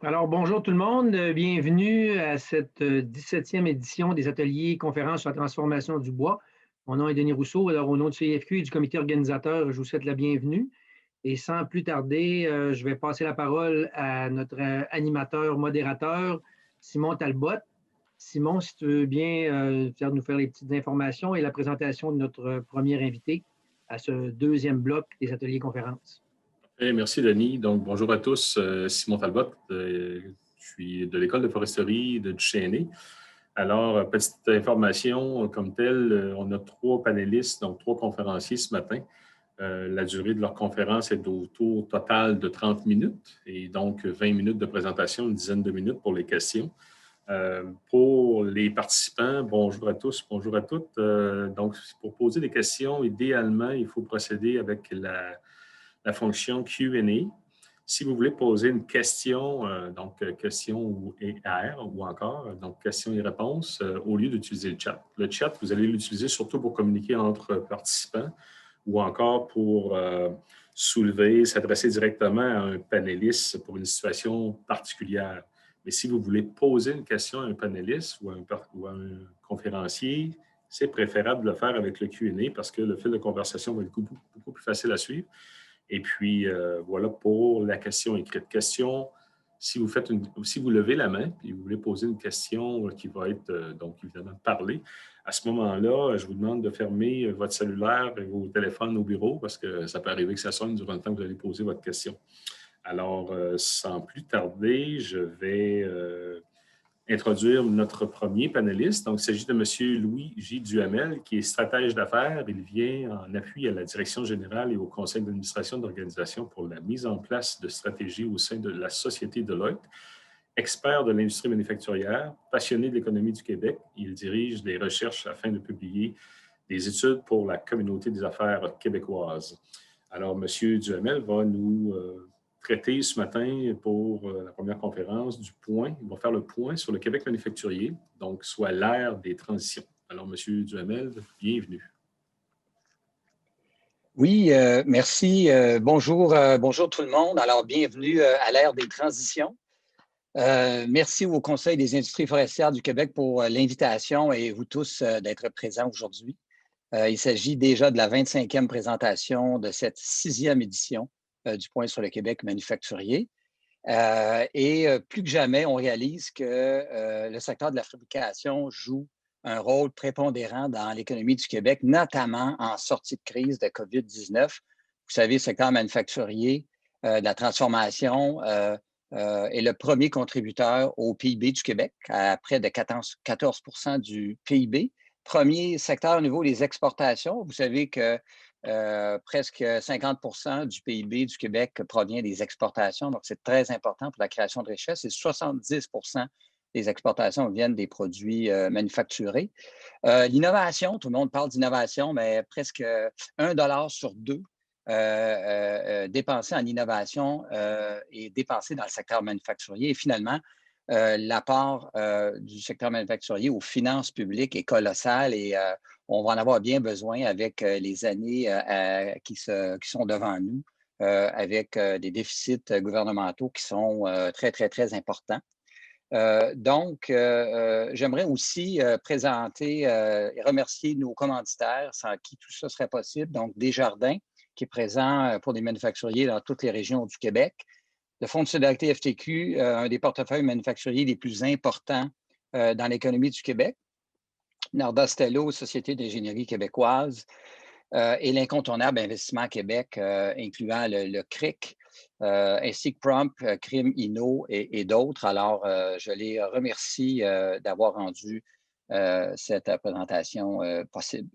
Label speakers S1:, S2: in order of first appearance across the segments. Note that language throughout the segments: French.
S1: Alors, bonjour tout le monde. Bienvenue à cette 17e édition des ateliers conférences sur la transformation du bois. Mon nom est Denis Rousseau. Alors, au nom du CFQ et du comité organisateur, je vous souhaite la bienvenue. Et sans plus tarder, je vais passer la parole à notre animateur, modérateur, Simon Talbot. Simon, si tu veux bien nous faire les petites informations et la présentation de notre premier invité à ce deuxième bloc des ateliers conférences.
S2: Merci, Denis. Donc, bonjour à tous. Simon Talbot. Je suis de l'École de foresterie de Duchesnay. Alors, petite information comme telle, on a 3 panélistes, donc 3 conférenciers ce matin. La durée de leur conférence est autour total de 30 minutes et donc 20 minutes de présentation, une dizaine de minutes pour les questions. Pour les participants, bonjour à tous, bonjour à toutes. Donc, pour poser des questions, idéalement, il faut procéder avec la fonction Q&A. Si vous voulez poser une question, donc question ou R ou encore, donc questions et réponses, au lieu d'utiliser le chat. Le chat, vous allez l'utiliser surtout pour communiquer entre participants ou encore pour soulever, s'adresser directement à un panéliste pour une situation particulière. Mais si vous voulez poser une question à un panéliste ou à un conférencier, c'est préférable de le faire avec le Q&A parce que le fil de conversation va être beaucoup plus facile à suivre. Et puis, voilà pour la question écrite. Question, si vous levez la main et vous voulez poser une question qui va être, donc évidemment, parlée, à ce moment-là, je vous demande de fermer votre cellulaire et vos téléphones au bureau parce que ça peut arriver que ça sonne durant le temps que vous allez poser votre question. Alors, sans plus tarder, je vais introduire notre premier panéliste. Donc, il s'agit de M. Louis J. Duhamel, qui est stratège d'affaires. Il vient en appui à la direction générale et au conseil d'administration d'organisation pour la mise en place de stratégies au sein de la société Deloitte. Expert de l'industrie manufacturière, passionné de l'économie du Québec, il dirige des recherches afin de publier des études pour la communauté des affaires québécoises. Alors, M. Duhamel va nous traiter ce matin pour la première conférence du point. Ils vont faire le point sur le Québec manufacturier, donc soit l'ère des transitions. Alors, M. Duhamel, bienvenue.
S3: Oui, merci. Bonjour, bonjour tout le monde. Alors, bienvenue à l'ère des transitions. Merci au Conseil des industries forestières du Québec pour l'invitation et vous tous d'être présents aujourd'hui. Il s'agit déjà de la 25e présentation de cette 6e édition du Point sur le Québec manufacturier. Et plus que jamais, on réalise que le secteur de la fabrication joue un rôle prépondérant dans l'économie du Québec, notamment en sortie de crise de COVID-19. Vous savez, le secteur manufacturier de la transformation est le premier contributeur au PIB du Québec, à près de 14 du PIB. Premier secteur au niveau des exportations. Vous savez que presque 50 du PIB du Québec provient des exportations, donc c'est très important pour la création de richesses et 70 des exportations viennent des produits manufacturés. L'innovation, tout le monde parle d'innovation, mais presque 1 $ sur 2 dépensé en innovation est dépensé dans le secteur manufacturier. Et finalement, l'apport du secteur manufacturier aux finances publiques est colossal et on va en avoir bien besoin avec les années qui sont devant nous, avec des déficits gouvernementaux qui sont très, très, très importants. Donc, j'aimerais aussi présenter et remercier nos commanditaires sans qui tout ça serait possible. Donc, Desjardins, qui est présent pour des manufacturiers dans toutes les régions du Québec. Le Fonds de solidarité FTQ, un des portefeuilles manufacturiers les plus importants dans l'économie du Québec. Nordastello, Société d'ingénierie québécoise, et l'incontournable Investissement Québec, incluant le CRIC, ainsi que Prompt, Crime Inno et d'autres. Alors, je les remercie d'avoir rendu cette présentation possible.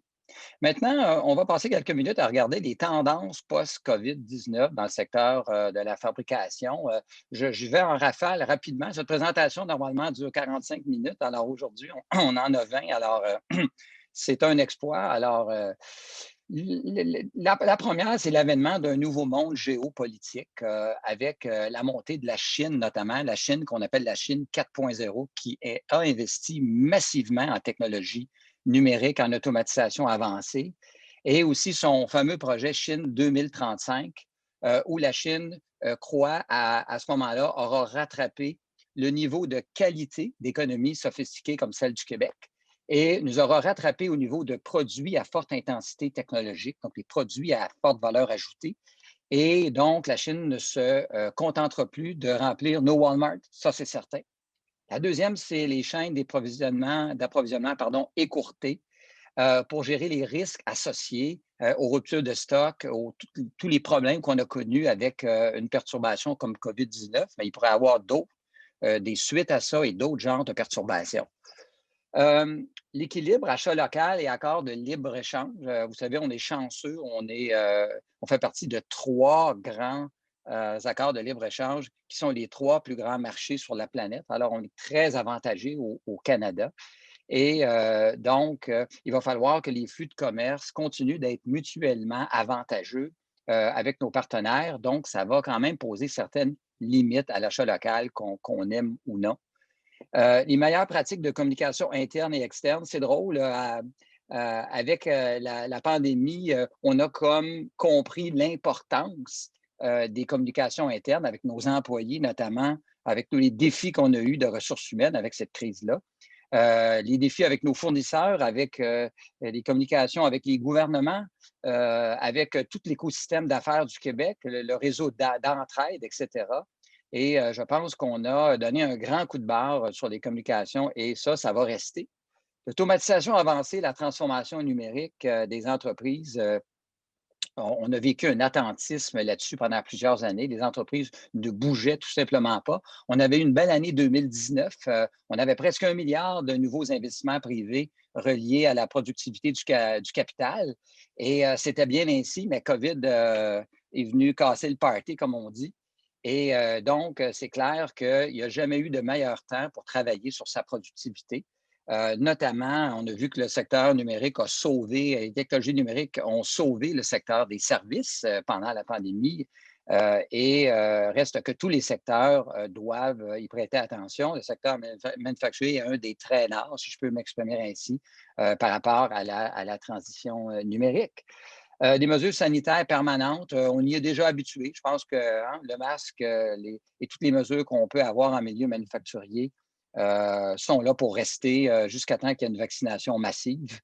S3: Maintenant, on va passer quelques minutes à regarder les tendances post-COVID-19 dans le secteur de la fabrication. Je vais en rafale rapidement. Cette présentation, normalement, dure 45 minutes. Alors, aujourd'hui, on en a 20. Alors, c'est un exploit. Alors, la première, c'est l'avènement d'un nouveau monde géopolitique avec la montée de la Chine, notamment la Chine qu'on appelle la Chine 4.0, qui a investi massivement en technologie numérique, en automatisation avancée, et aussi son fameux projet Chine 2035, où la Chine crois, à ce moment-là, aura rattrapé le niveau de qualité d'économie sophistiquée comme celle du Québec et nous aura rattrapé au niveau de produits à forte intensité technologique, donc les produits à forte valeur ajoutée. Et donc, la Chine ne se contentera plus de remplir nos Walmart, ça c'est certain. La deuxième, c'est les chaînes d'approvisionnement écourtées pour gérer les risques associés aux ruptures de stock, tous les problèmes qu'on a connus avec une perturbation comme COVID-19, mais il pourrait y avoir d'autres, des suites à ça et d'autres genres de perturbations. L'équilibre achat local et accord de libre-échange, vous savez, on est chanceux, on fait partie de 3 grands accords de libre-échange qui sont les 3 plus grands marchés sur la planète. Alors, on est très avantagé au Canada. Et donc, il va falloir que les flux de commerce continuent d'être mutuellement avantageux avec nos partenaires. Donc, ça va quand même poser certaines limites à l'achat local, qu'on aime ou non. Les meilleures pratiques de communication interne et externe, c'est drôle, avec la pandémie, on a comme compris l'importance des communications internes avec nos employés, notamment avec tous les défis qu'on a eus de ressources humaines avec cette crise-là. Les défis avec nos fournisseurs, avec les communications avec les gouvernements, avec tout l'écosystème d'affaires du Québec, le réseau d'entraide, etc. Et je pense qu'on a donné un grand coup de barre sur les communications et ça va rester. L'automatisation avancée, la transformation numérique des entreprises, on a vécu un attentisme là-dessus pendant plusieurs années. Les entreprises ne bougeaient tout simplement pas. On avait une belle année 2019. On avait presque 1 milliard de nouveaux investissements privés reliés à la productivité du capital. Et c'était bien ainsi, mais COVID est venu casser le party, comme on dit. Et donc, c'est clair qu'il n'y a jamais eu de meilleur temps pour travailler sur sa productivité. Notamment, on a vu que le secteur numérique a sauvé, les technologies numériques ont sauvé le secteur des services pendant la pandémie. Reste que tous les secteurs doivent y prêter attention. Le secteur manufacturier est un des traînards, si je peux m'exprimer ainsi, par rapport à la transition numérique. Des mesures sanitaires permanentes, on y est déjà habitué. Je pense que le masque et toutes les mesures qu'on peut avoir en milieu manufacturier sont là pour rester jusqu'à temps qu'il y ait une vaccination massive.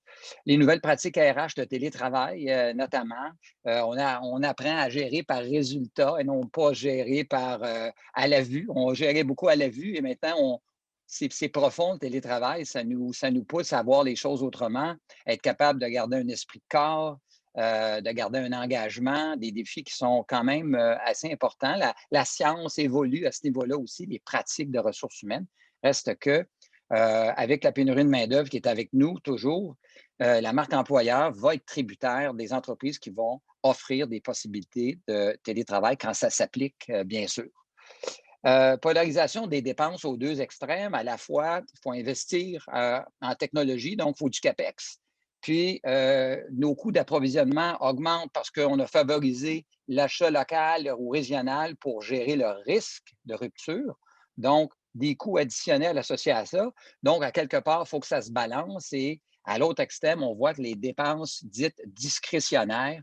S3: Les nouvelles pratiques RH de télétravail, notamment, on apprend à gérer par résultat et non pas gérer à la vue. On gérait beaucoup à la vue et maintenant, c'est profond le télétravail. Ça nous pousse à voir les choses autrement, être capable de garder un esprit de corps, de garder un engagement, des défis qui sont quand même assez importants. La science évolue à ce niveau-là aussi, les pratiques de ressources humaines. Reste que, avec la pénurie de main-d'œuvre qui est avec nous toujours, la marque employeur va être tributaire des entreprises qui vont offrir des possibilités de télétravail quand ça s'applique, bien sûr. Polarisation des dépenses aux 2 extrêmes. À la fois, il faut investir en technologie, donc il faut du CAPEX. Puis, nos coûts d'approvisionnement augmentent parce qu'on a favorisé l'achat local ou régional pour gérer le risque de rupture. Donc, des coûts additionnels associés à ça. Donc, à quelque part, il faut que ça se balance. Et à l'autre extrême, on voit que les dépenses dites discrétionnaires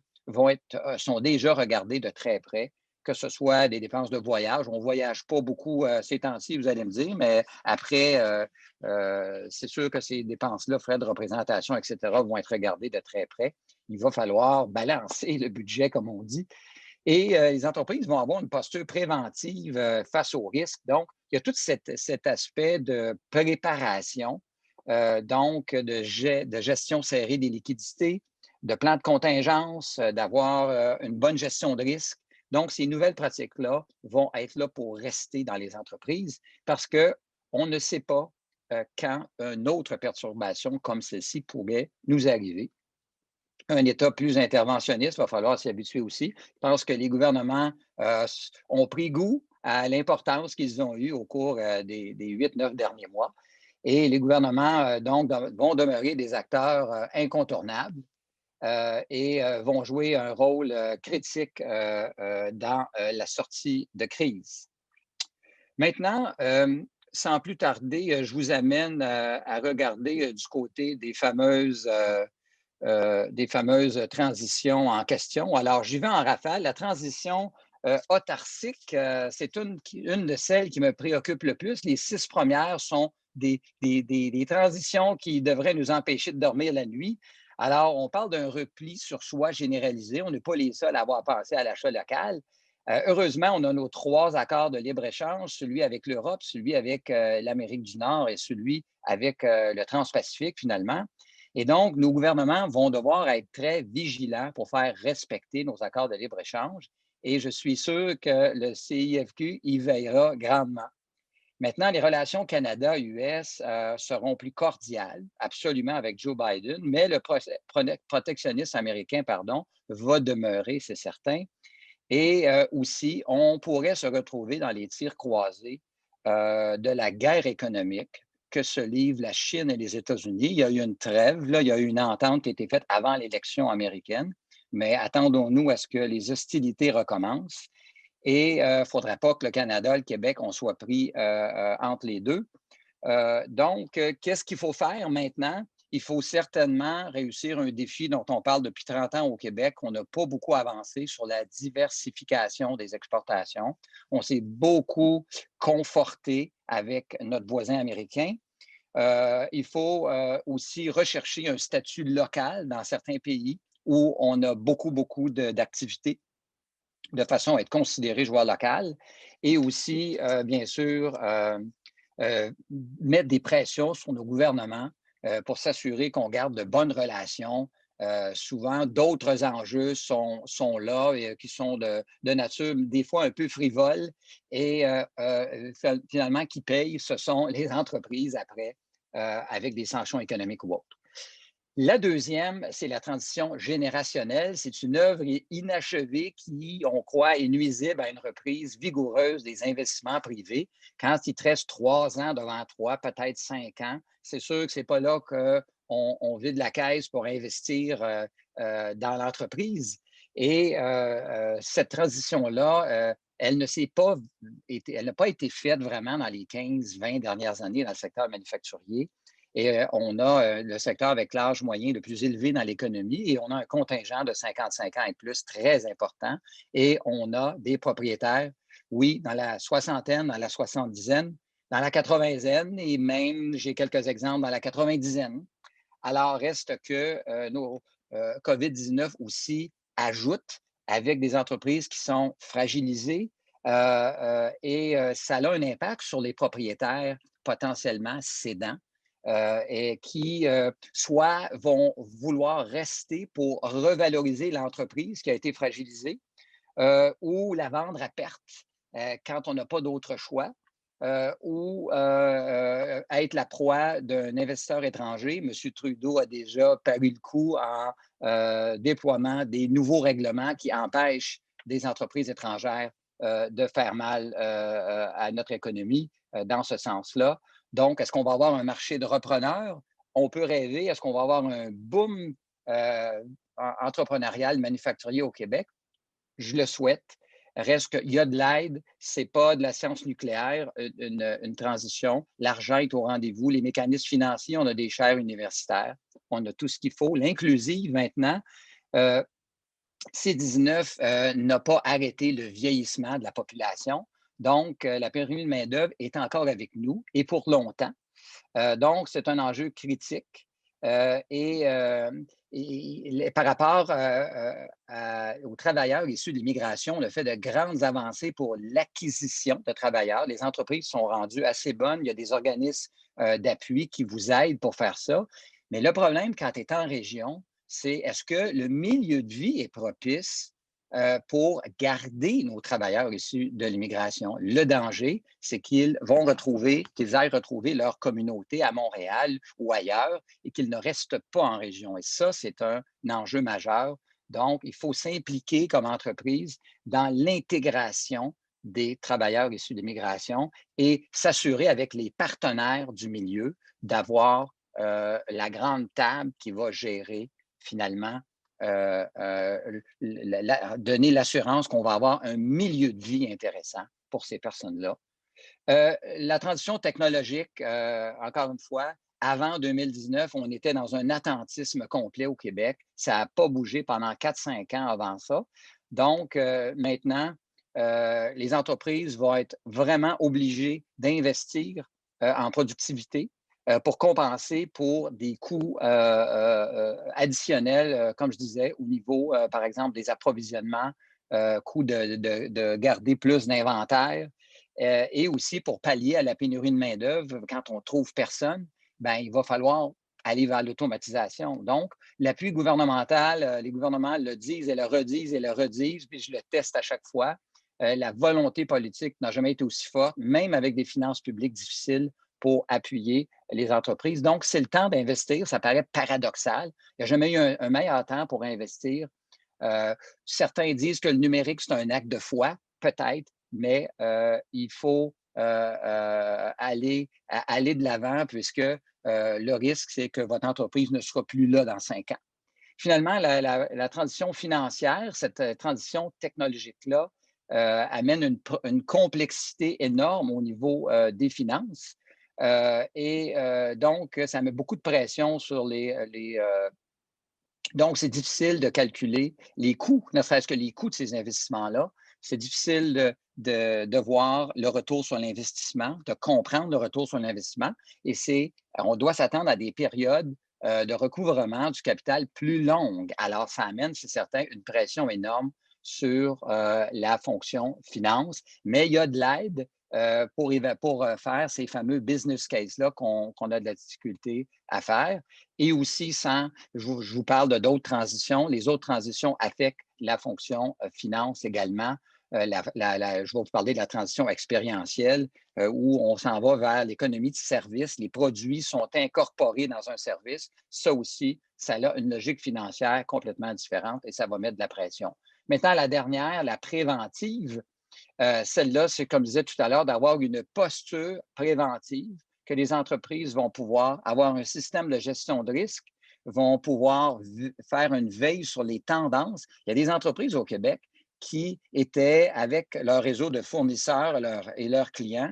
S3: sont déjà regardées de très près, que ce soit des dépenses de voyage. On ne voyage pas beaucoup ces temps-ci, vous allez me dire, mais après, c'est sûr que ces dépenses-là, frais de représentation, etc., vont être regardées de très près. Il va falloir balancer le budget, comme on dit. Et les entreprises vont avoir une posture préventive face aux risques. Donc, il y a tout cet aspect de préparation, donc de gestion serrée des liquidités, de plan de contingence, d'avoir une bonne gestion de risque. Donc, ces nouvelles pratiques-là vont être là pour rester dans les entreprises parce qu'on ne sait pas quand une autre perturbation comme celle-ci pourrait nous arriver. Un État plus interventionniste, il va falloir s'y habituer aussi. Je pense que les gouvernements ont pris goût à l'importance qu'ils ont eue au cours des 8-9 derniers mois. Et les gouvernements, donc, vont demeurer des acteurs incontournables et vont jouer un rôle critique dans la sortie de crise. Maintenant, sans plus tarder, je vous amène à regarder du côté des fameuses transitions en question. Alors, j'y vais en rafale. La transition autarcique, c'est une de celles qui me préoccupe le plus. Les 6 premières sont des transitions qui devraient nous empêcher de dormir la nuit. Alors, on parle d'un repli sur soi généralisé. On n'est pas les seuls à avoir pensé à l'achat local. Heureusement, on a nos 3 accords de libre-échange, celui avec l'Europe, celui avec l'Amérique du Nord et celui avec le Trans-Pacifique, finalement. Et donc, nos gouvernements vont devoir être très vigilants pour faire respecter nos accords de libre-échange. Et je suis sûr que le CIFQ y veillera grandement. Maintenant, les relations Canada-US seront plus cordiales, absolument, avec Joe Biden, mais le protectionnisme américain, va demeurer, c'est certain. Et aussi, on pourrait se retrouver dans les tirs croisés de la guerre économique que se livrent la Chine et les États-Unis. Il y a eu une trêve, là, il y a eu une entente qui a été faite avant l'élection américaine, mais attendons-nous à ce que les hostilités recommencent. Et il ne faudrait pas que le Canada, le Québec, on soit pris entre les deux. Donc, qu'est-ce qu'il faut faire maintenant? Il faut certainement réussir un défi dont on parle depuis 30 ans au Québec. On n'a pas beaucoup avancé sur la diversification des exportations. On s'est beaucoup conforté avec notre voisin américain. Il faut aussi rechercher un statut local dans certains pays où on a beaucoup d'activités de façon à être considéré joueur local et aussi, bien sûr, mettre des pressions sur nos gouvernements pour s'assurer qu'on garde de bonnes relations. Souvent, d'autres enjeux sont là et qui sont de nature des fois un peu frivole et finalement qui payent, ce sont les entreprises après avec des sanctions économiques ou autres. La deuxième, c'est la transition générationnelle. C'est une œuvre inachevée qui, on croit, est nuisible à une reprise vigoureuse des investissements privés. Quand il te reste 3 ans devant toi, peut-être 5 ans, c'est sûr que ce n'est pas là qu'on vide la caisse pour investir dans l'entreprise. Et cette transition-là, elle n'a pas été faite vraiment dans les 15-20 dernières années dans le secteur manufacturier. Et on a le secteur avec l'âge moyen le plus élevé dans l'économie et on a un contingent de 55 ans et plus très important. Et on a des propriétaires, oui, dans la soixantaine, dans la soixante-dizaine, dans la quatre-vingtaine et même, j'ai quelques exemples, dans la quatre-vingt-dizaine. Alors, reste que nos COVID-19 aussi ajoute avec des entreprises qui sont fragilisées et ça a un impact sur les propriétaires potentiellement cédants. Et qui soit vont vouloir rester pour revaloriser l'entreprise qui a été fragilisée ou la vendre à perte quand on n'a pas d'autre choix ou être la proie d'un investisseur étranger. M. Trudeau a déjà paru le coup en déploiement des nouveaux règlements qui empêchent des entreprises étrangères de faire mal à notre économie dans ce sens-là. Donc, est-ce qu'on va avoir un marché de repreneurs? On peut rêver. Est-ce qu'on va avoir un boom entrepreneurial manufacturier au Québec? Je le souhaite. Reste qu'il y a de l'aide. Ce n'est pas de la science nucléaire, une transition. L'argent est au rendez-vous. Les mécanismes financiers, on a des chaires universitaires. On a tout ce qu'il faut. L'inclusive, maintenant, C-19 n'a pas arrêté le vieillissement de la population. Donc, la pénurie de main-d'œuvre est encore avec nous et pour longtemps. Donc, c'est un enjeu critique. Et par rapport aux travailleurs issus de l'immigration, on a fait de grandes avancées pour l'acquisition de travailleurs. Les entreprises sont rendues assez bonnes. Il y a des organismes d'appui qui vous aident pour faire ça. Mais le problème, quand tu es en région, c'est est-ce que le milieu de vie est propice pour garder nos travailleurs issus de l'immigration? Le danger, c'est qu'ils aillent retrouver leur communauté à Montréal ou ailleurs et qu'ils ne restent pas en région. Et ça, c'est un enjeu majeur. Donc, il faut s'impliquer comme entreprise dans l'intégration des travailleurs issus de l'immigration et s'assurer avec les partenaires du milieu d'avoir la grande table qui va gérer finalement donner l'assurance qu'on va avoir un milieu de vie intéressant pour ces personnes-là. La transition technologique, encore une fois, avant 2019, on était dans un attentisme complet au Québec. Ça n'a pas bougé pendant 4-5 ans avant ça. Donc, maintenant, les entreprises vont être vraiment obligées d'investir en productivité pour compenser pour des coûts additionnels, comme je disais, au niveau, par exemple, des approvisionnements, coût de garder plus d'inventaire et aussi pour pallier à la pénurie de main-d'œuvre. Quand on ne trouve personne, ben, il va falloir aller vers l'automatisation. Donc, l'appui gouvernemental, les gouvernements le disent et le redisent, puis je le teste à chaque fois. La volonté politique n'a jamais été aussi forte, même avec des finances publiques difficiles, pour appuyer les entreprises. Donc, c'est le temps d'investir. Ça paraît paradoxal. Il n'y a jamais eu un meilleur temps pour investir. Certains disent que le numérique, c'est un acte de foi, peut-être, mais il faut aller de l'avant puisque le risque, c'est que votre entreprise ne sera plus là dans 5 ans. Finalement, la transition financière, cette transition technologique-là, amène une complexité énorme au niveau des finances. Donc, ça met beaucoup de pression sur donc, c'est difficile de calculer les coûts, ne serait-ce que les coûts de ces investissements-là. C'est difficile de voir le retour sur l'investissement, de comprendre le retour sur l'investissement. Et on doit s'attendre à des périodes de recouvrement du capital plus longues. Alors, ça amène, c'est certain, une pression énorme sur la fonction finance, mais il y a de l'aide pour faire ces fameux business cases-là qu'on a de la difficulté à faire. Et aussi, je vous parle de d'autres transitions. Les autres transitions affectent la fonction finance également. Je vais vous parler de la transition expérientielle où on s'en va vers l'économie de service. Les produits sont incorporés dans un service. Ça aussi, ça a une logique financière complètement différente et ça va mettre de la pression. Maintenant, la dernière, la préventive, celle-là, c'est comme je disais tout à l'heure, d'avoir une posture préventive, que les entreprises vont pouvoir avoir un système de gestion de risque, vont pouvoir faire une veille sur les tendances. Il y a des entreprises au Québec qui étaient, avec leur réseau de fournisseurs et leurs clients,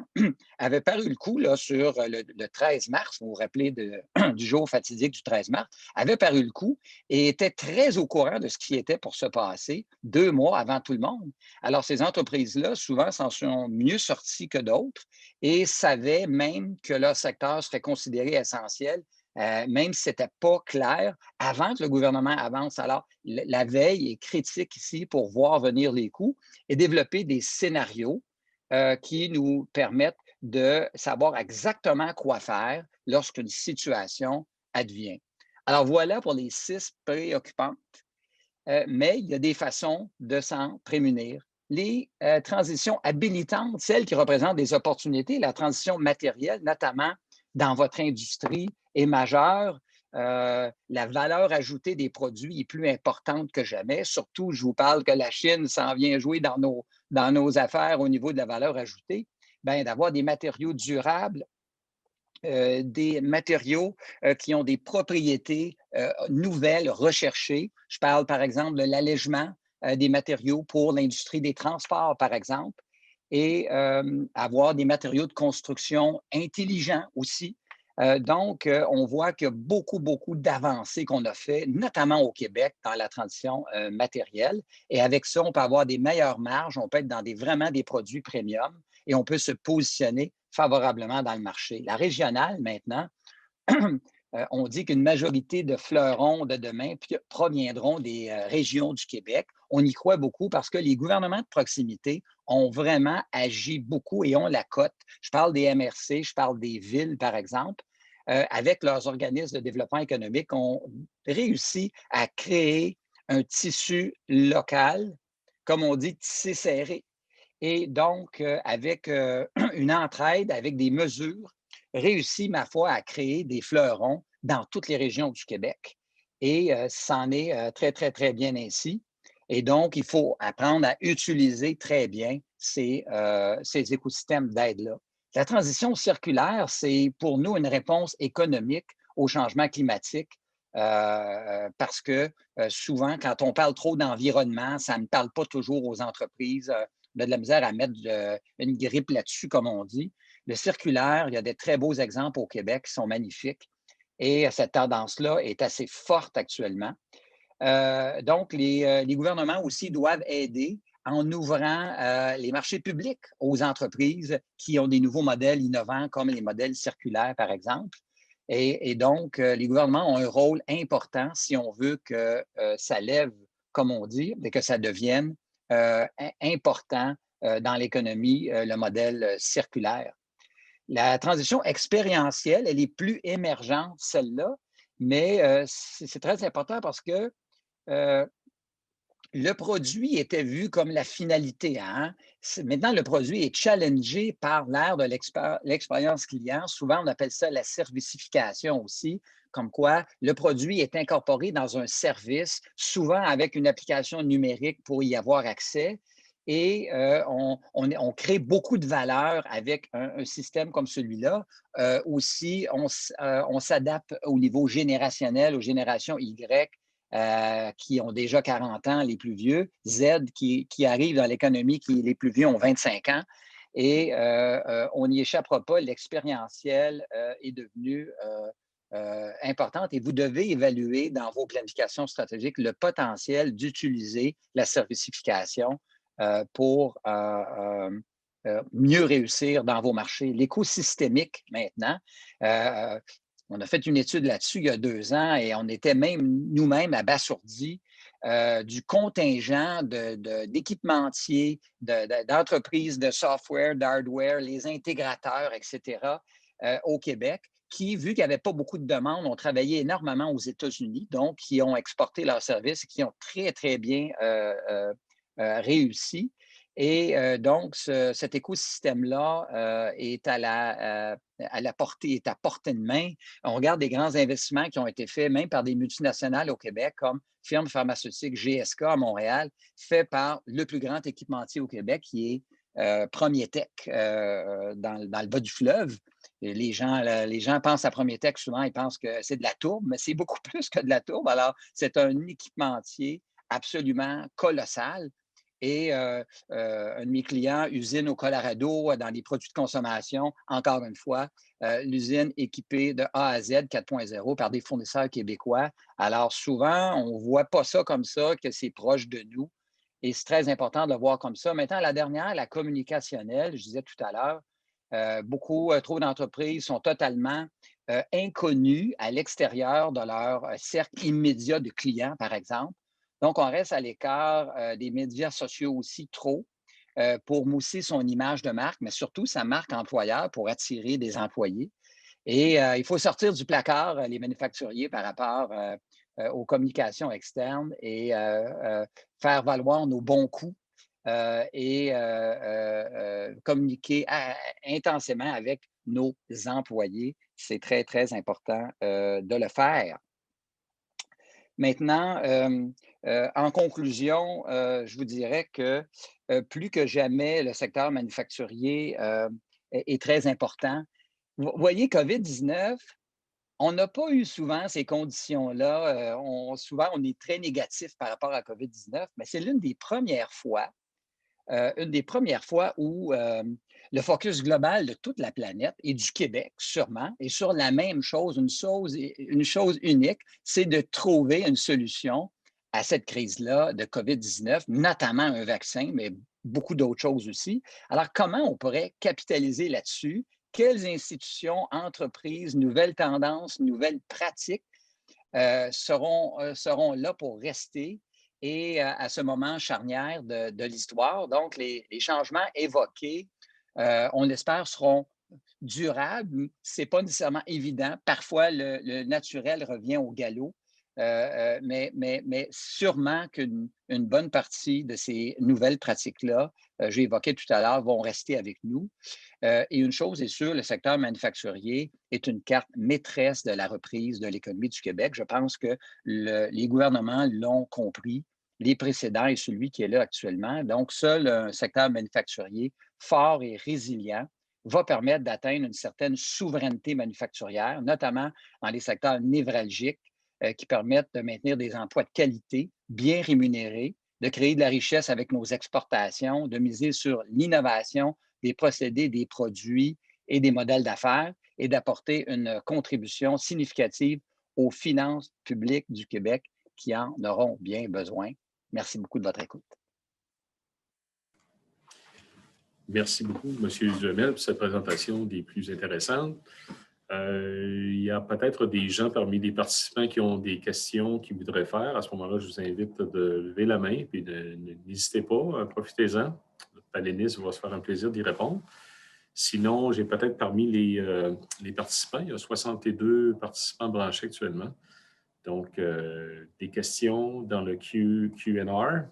S3: avaient paru le coup là, sur le 13 mars, vous vous rappelez du jour fatidique du 13 mars, avaient paru le coup et étaient très au courant de ce qui était pour se passer 2 mois avant tout le monde. Alors, ces entreprises-là, souvent, s'en sont mieux sorties que d'autres et savaient même que leur secteur serait considéré essentiel, même si ce n'était pas clair, avant que le gouvernement avance. Alors, la veille est critique ici pour voir venir les coûts et développer des scénarios qui nous permettent de savoir exactement quoi faire lorsqu'une situation advient. Alors, voilà pour les 6 préoccupantes. Mais il y a des façons de s'en prémunir. Les transitions habilitantes, celles qui représentent des opportunités, la transition matérielle, notamment dans votre industrie, est majeure. La valeur ajoutée des produits est plus importante que jamais. Surtout, je vous parle que la Chine s'en vient jouer dans nos affaires au niveau de la valeur ajoutée. Bien, d'avoir des matériaux durables, des matériaux qui ont des propriétés nouvelles, recherchées. Je parle, par exemple, de l'allègement des matériaux pour l'industrie des transports, par exemple, et avoir des matériaux de construction intelligents aussi. Donc, on voit qu'il y a beaucoup, beaucoup d'avancées qu'on a fait, notamment au Québec, dans la transition matérielle. Et avec ça, on peut avoir des meilleures marges, on peut être dans vraiment des produits premium et on peut se positionner favorablement dans le marché. La régionale, maintenant, on dit qu'une majorité de fleurons de demain proviendront des régions du Québec. On y croit beaucoup parce que les gouvernements de proximité ont vraiment agi beaucoup et ont la cote. Je parle des MRC, je parle des villes, par exemple. Avec leurs organismes de développement économique, ont réussi à créer un tissu local, comme on dit, tissé serré. Et donc, avec une entraide, avec des mesures, réussi, ma foi, à créer des fleurons dans toutes les régions du Québec. Et c'en est très, très, très bien ainsi. Et donc, il faut apprendre à utiliser très bien ces écosystèmes d'aide-là. La transition circulaire, c'est pour nous une réponse économique au changement climatique. Parce que souvent, quand on parle trop d'environnement, ça ne parle pas toujours aux entreprises. On a de la misère à mettre une grippe là-dessus, comme on dit. Le circulaire, il y a des très beaux exemples au Québec qui sont magnifiques. Et cette tendance-là est assez forte actuellement. Donc, les gouvernements aussi doivent aider en ouvrant les marchés publics aux entreprises qui ont des nouveaux modèles innovants comme les modèles circulaires, par exemple. Et donc, les gouvernements ont un rôle important si on veut que ça lève, comme on dit, et que ça devienne important dans l'économie, le modèle circulaire. La transition expérientielle, elle est plus émergente, celle-là, mais c'est très important parce que euh, le produit était vu comme la finalité. Hein? Maintenant, le produit est challengé par l'ère de l'expérience client. Souvent, on appelle ça la servicification aussi, comme quoi le produit est incorporé dans un service, souvent avec une application numérique pour y avoir accès. Et on crée beaucoup de valeur avec un système comme celui-là. Aussi, on s'adapte au niveau générationnel, aux générations Y, qui ont déjà 40 ans, les plus vieux, Z qui arrivent dans l'économie, qui les plus vieux ont 25 ans. Et on n'y échappera pas, l'expérientiel est devenu importante et vous devez évaluer dans vos planifications stratégiques le potentiel d'utiliser la servicification pour mieux réussir dans vos marchés. L'écosystémique, maintenant, on a fait une étude là-dessus il y a 2 ans et on était même nous-mêmes abasourdis du contingent d'équipementiers, d'entreprises de software, d'hardware, les intégrateurs, etc., au Québec, qui, vu qu'il n'y avait pas beaucoup de demandes, ont travaillé énormément aux États-Unis, donc qui ont exporté leurs services et qui ont très, très bien réussi. Et donc, cet écosystème-là est à la portée, est à portée de main. On regarde des grands investissements qui ont été faits, même par des multinationales au Québec, comme firme pharmaceutique GSK à Montréal, fait par le plus grand équipementier au Québec, qui est Promietech, dans le bas du fleuve. Et les gens pensent à Promietech, souvent, ils pensent que c'est de la tourbe, mais c'est beaucoup plus que de la tourbe. Alors, c'est un équipementier absolument colossal. Et un de mes clients, usine au Colorado, dans les produits de consommation, encore une fois, l'usine équipée de A à Z 4.0 par des fournisseurs québécois. Alors souvent, on ne voit pas ça comme ça, que c'est proche de nous. Et c'est très important de le voir comme ça. Maintenant, la dernière, la communicationnelle, je disais tout à l'heure, beaucoup trop d'entreprises sont totalement inconnues à l'extérieur de leur cercle immédiat de clients, par exemple. Donc, on reste à l'écart des médias sociaux aussi trop pour mousser son image de marque, mais surtout sa marque employeur pour attirer des employés. Et il faut sortir du placard les manufacturiers par rapport aux communications externes et faire valoir nos bons coups et communiquer intensément avec nos employés. C'est très, très important de le faire. Maintenant, en conclusion, je vous dirais que plus que jamais, le secteur manufacturier est très important. Vous voyez, COVID-19, on n'a pas eu souvent ces conditions-là. Souvent, on est très négatif par rapport à COVID-19, mais c'est une des premières fois où le focus global de toute la planète et du Québec, sûrement, est sur la même chose, une chose unique, c'est de trouver une solution à cette crise-là de COVID-19, notamment un vaccin, mais beaucoup d'autres choses aussi. Alors, comment on pourrait capitaliser là-dessus? Quelles institutions, entreprises, nouvelles tendances, nouvelles pratiques seront là pour rester et à ce moment charnière de l'histoire. Donc, les changements évoqués, on l'espère, seront durables. Ce n'est pas nécessairement évident. Parfois, le naturel revient au galop, mais sûrement qu'une bonne partie de ces nouvelles pratiques-là, j'ai évoqué tout à l'heure, vont rester avec nous. Et une chose est sûre, le secteur manufacturier est une carte maîtresse de la reprise de l'économie du Québec. Je pense que les gouvernements l'ont compris, les précédents et celui qui est là actuellement. Donc, seul un secteur manufacturier fort et résilient va permettre d'atteindre une certaine souveraineté manufacturière, notamment dans les secteurs névralgiques qui permettent de maintenir des emplois de qualité, bien rémunérés, de créer de la richesse avec nos exportations, de miser sur l'innovation, des procédés, des produits et des modèles d'affaires et d'apporter une contribution significative aux finances publiques du Québec qui en auront bien besoin. Merci beaucoup de votre écoute.
S2: Merci beaucoup, M. Duhamel, pour cette présentation des plus intéressantes. Il y a peut-être des gens parmi les participants qui ont des questions qu'ils voudraient faire. À ce moment-là, je vous invite de lever la main et n'hésitez pas, profitez-en. Le panéliste va se faire un plaisir d'y répondre. Sinon, j'ai peut-être parmi les participants, il y a 62 participants branchés actuellement. Donc, des questions dans le Q&R,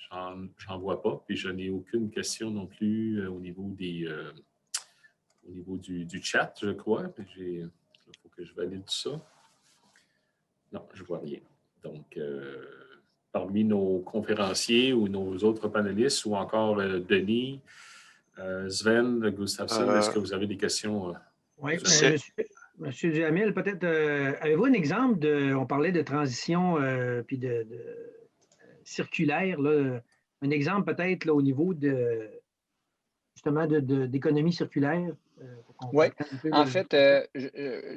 S2: j'en vois pas. Puis, je n'ai aucune question non plus au niveau du chat, je crois. Il faut que je valide ça. Non, je ne vois rien. Donc, parmi nos conférenciers ou nos autres panélistes, ou encore Denis, Sven, Gustafsson, est-ce que vous avez des questions?
S1: Oui, Monsieur Duhamel, peut-être, avez-vous un exemple on parlait de transition puis de circulaire, là, un exemple peut-être au niveau justement d'économie circulaire?
S3: Oui, en fait,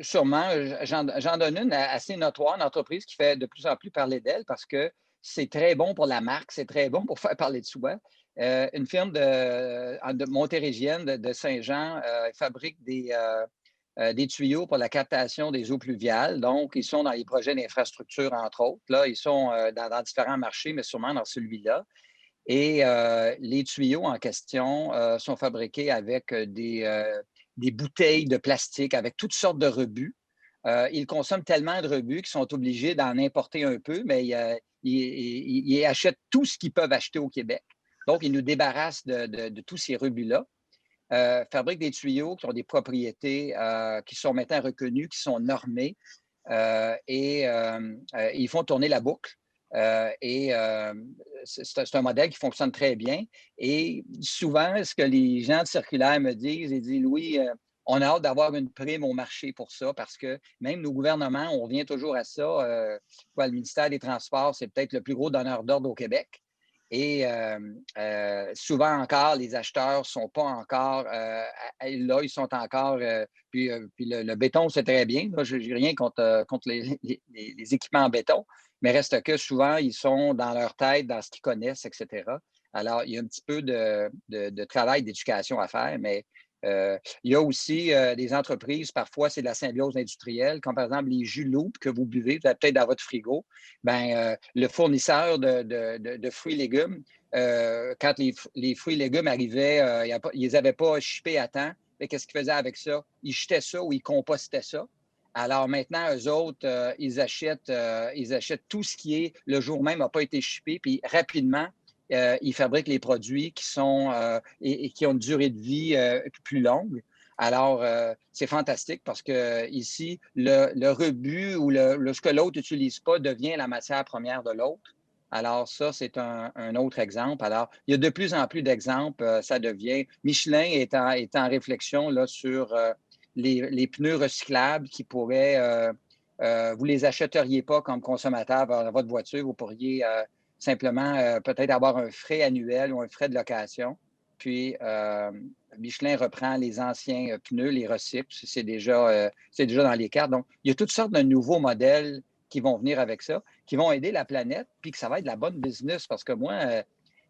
S3: sûrement, j'en donne une assez notoire, une entreprise qui fait de plus en plus parler d'elle parce que c'est très bon pour la marque, c'est très bon pour faire parler de soi. Une firme de montérégienne de Saint-Jean fabrique des tuyaux pour la captation des eaux pluviales. Donc, ils sont dans les projets d'infrastructure, entre autres. Là, ils sont dans différents marchés, mais sûrement dans celui-là. Et les tuyaux en question sont fabriqués avec des bouteilles de plastique, avec toutes sortes de rebuts. Ils consomment tellement de rebuts qu'ils sont obligés d'en importer un peu, mais ils achètent tout ce qu'ils peuvent acheter au Québec. Donc, ils nous débarrassent de tous ces rebuts-là. Fabriquent des tuyaux qui ont des propriétés qui sont maintenant reconnues, qui sont normées, et ils font tourner la boucle. C'est un modèle qui fonctionne très bien. Et souvent, ce que les gens de Circulaire me disent, ils disent, Louis, on a hâte d'avoir une prime au marché pour ça parce que même nos gouvernements, on revient toujours à ça. Le ministère des Transports, c'est peut-être le plus gros donneur d'ordre au Québec. Et souvent encore, les acheteurs ne sont pas encore là, ils sont encore. Puis le béton, c'est très bien. Je n'ai rien contre les équipements en béton, mais reste que souvent, ils sont dans leur tête, dans ce qu'ils connaissent, etc. Alors, il y a un petit peu de travail d'éducation à faire, mais il y a aussi des entreprises, parfois, c'est de la symbiose industrielle, comme par exemple les jus Loop que vous buvez, vous avez peut-être dans votre frigo. Bien, le fournisseur de fruits et légumes, quand les fruits et légumes arrivaient, ils les avaient pas shippés à temps. Qu'est-ce qu'ils faisaient avec ça? Ils jetaient ça ou ils compostaient ça. Alors maintenant, eux autres, ils achètent tout ce qui est le jour même n'a pas été shippé, puis rapidement, ils fabriquent les produits qui sont et qui ont une durée de vie plus longue. Alors, c'est fantastique parce que ici, le rebut ou ce que l'autre n'utilise pas devient la matière première de l'autre. Alors, ça, c'est un autre exemple. Alors, il y a de plus en plus d'exemples. Ça devient. Michelin est en réflexion là, sur les pneus recyclables qui pourraient. Vous ne les achèteriez pas comme consommateur dans votre voiture. Vous pourriez simplement peut-être avoir un frais annuel ou un frais de location. Puis, Michelin reprend les anciens pneus, les recycle. C'est déjà dans les cartes. Donc, il y a toutes sortes de nouveaux modèles qui vont venir avec ça, qui vont aider la planète, puis que ça va être de la bonne business. Parce que moi, tu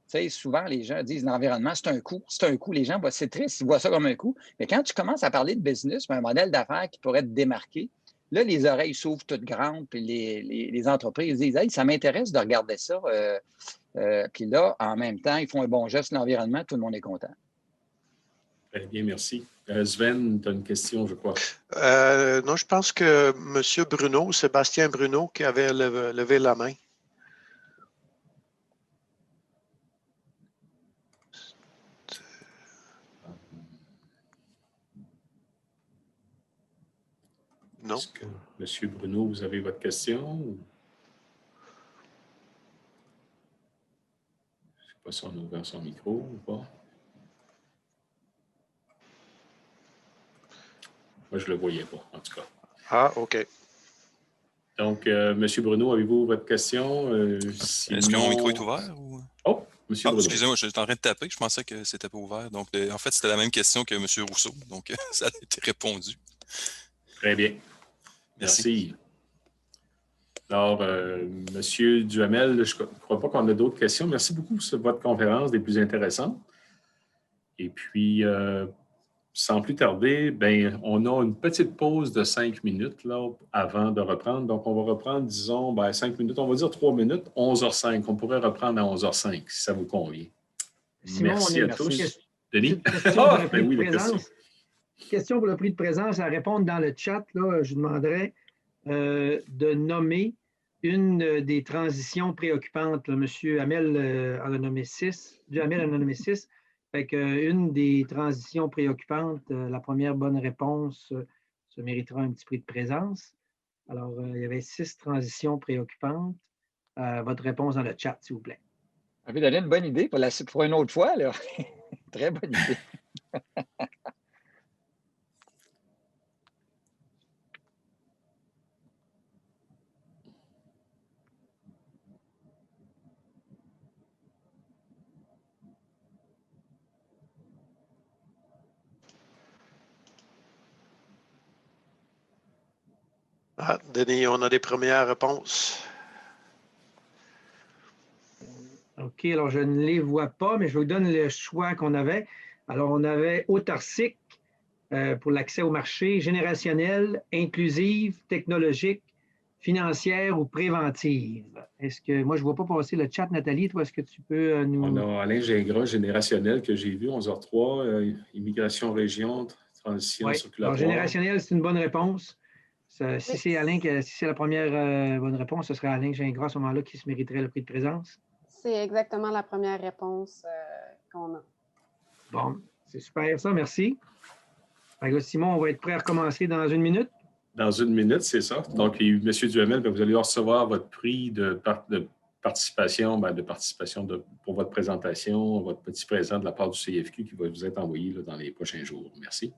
S3: sais, souvent, les gens disent l'environnement, c'est un coût. C'est un coût. Les gens, c'est triste, ils voient ça comme un coût. Mais quand tu commences à parler de business, un modèle d'affaires qui pourrait te démarquer, là, les oreilles s'ouvrent toutes grandes, puis les entreprises disent hey, ça m'intéresse de regarder ça. Puis là, en même temps, ils font un bon geste de l'environnement, tout le monde est content.
S2: Très bien, merci. Sven, tu as une question, je crois.
S4: Non, je pense que M. Bruno, Sébastien Bruno, qui avait levé la main. Non.
S2: Est-ce que, M. Bruno, vous avez votre question? Je ne sais pas si on a ouvert son micro ou pas. Moi, je ne le voyais pas, en tout cas.
S4: Ah, OK.
S2: Donc, M. Bruno, avez-vous votre question?
S5: Sinon... Est-ce que mon micro est ouvert? Ou...
S2: Oh, M. Bruno.
S5: Excusez-moi, j'étais en train de taper. Je pensais que c'était pas ouvert. Donc, en fait, c'était la même question que M. Rousseau. Donc, ça a été répondu.
S2: Très bien. Merci. Alors, M. Duhamel, je ne crois pas qu'on a d'autres questions. Merci beaucoup pour votre conférence des plus intéressantes. Et puis, sans plus tarder, ben, on a une petite pause de 5 minutes là, avant de reprendre. Donc, on va reprendre, disons, 5 minutes, on va dire 3 minutes, 11h05. On pourrait reprendre à 11h05 si ça vous convient.
S1: Simon,
S2: Merci à
S3: Merci.
S2: tous. Denis?
S1: Question pour le prix
S2: oui,
S1: de
S2: la question.
S1: présence. Question pour le prix de présence à répondre dans le chat. Là, je demanderais de nommer une des transitions préoccupantes. Là. Monsieur Hamel en a nommé 6. Hamel en a nommé 6. Fait une des transitions préoccupantes, la première bonne réponse se méritera un petit prix de présence. Alors, il y avait 6 transitions préoccupantes. Votre réponse dans le chat, s'il vous plaît.
S3: Vous avez donné une bonne idée pour une autre fois, là. Très bonne idée.
S4: Ah, Denis, on a des premières réponses.
S1: OK, alors je ne les vois pas, mais je vous donne le choix qu'on avait. Alors, on avait autarcique pour l'accès au marché, générationnel, inclusive, technologique, financière ou préventive. Est-ce que, moi, je ne vois pas passer le chat, Nathalie. Toi, est-ce que tu peux nous...
S2: On a Alain Gingras, générationnel, que j'ai vu, 11h03, immigration région, transition
S1: Oui, alors
S2: circulatoire.
S1: générationnel, c'est une bonne réponse. Si c'est Alain, si c'est la première bonne réponse, ce serait Alain Gingras à ce moment-là qui se mériterait le prix de présence.
S6: C'est exactement la première réponse qu'on a.
S1: Bon, c'est super ça, merci. Alors, Simon, on va être prêt à recommencer dans une minute.
S2: Dans une minute, c'est ça. Donc, M. Duhamel, vous allez recevoir votre prix de participation, pour votre présentation, votre petit présent de la part du CFQ qui va vous être envoyé là, dans les prochains jours. Merci.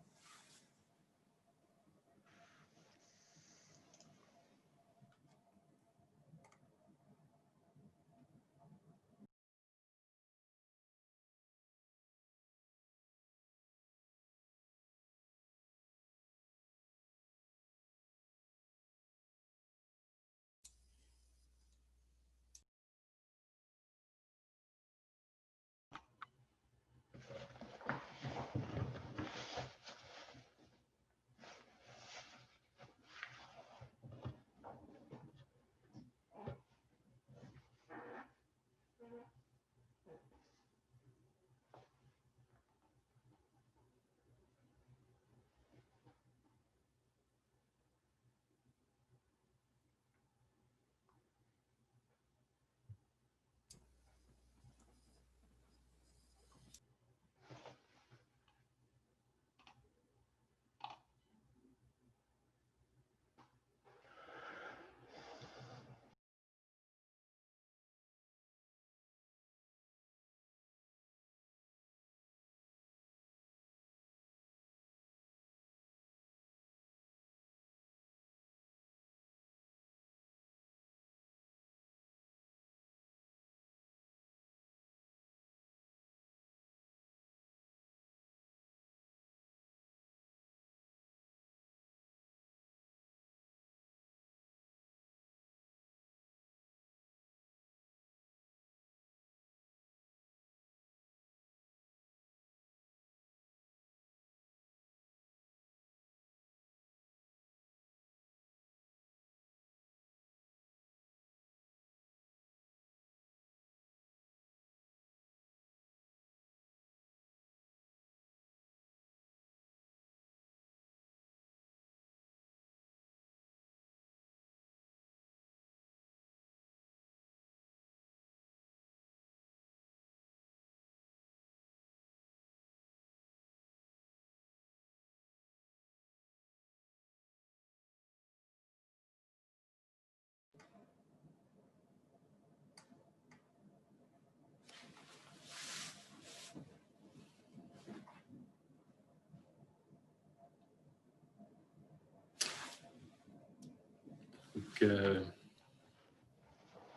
S2: Donc,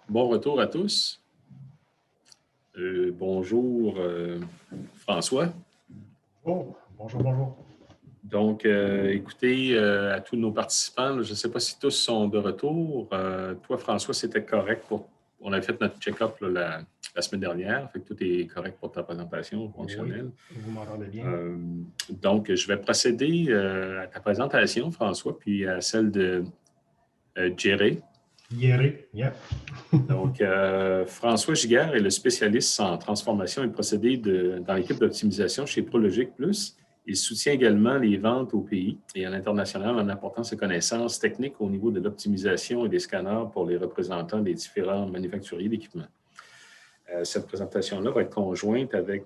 S2: bon retour à tous. Bonjour, François.
S7: Oh, bonjour.
S2: Donc, écoutez, à tous nos participants, je ne sais pas si tous sont de retour. Toi, François, c'était correct pour on a fait notre check-up la semaine dernière, fait que tout est correct pour ta présentation fonctionnelle.
S7: Oui, vous m'entendez bien.
S2: Donc, je vais procéder à ta présentation, François, puis à celle de Jerry.
S7: Jerry, yeah.
S2: Donc, François Giguère est le spécialiste en transformation et procédés dans l'équipe d'optimisation chez Prologic Plus. Il soutient également les ventes au pays et à l'international en apportant ses connaissances techniques au niveau de l'optimisation et des scanners pour les représentants des différents manufacturiers d'équipements. Cette présentation-là va être conjointe avec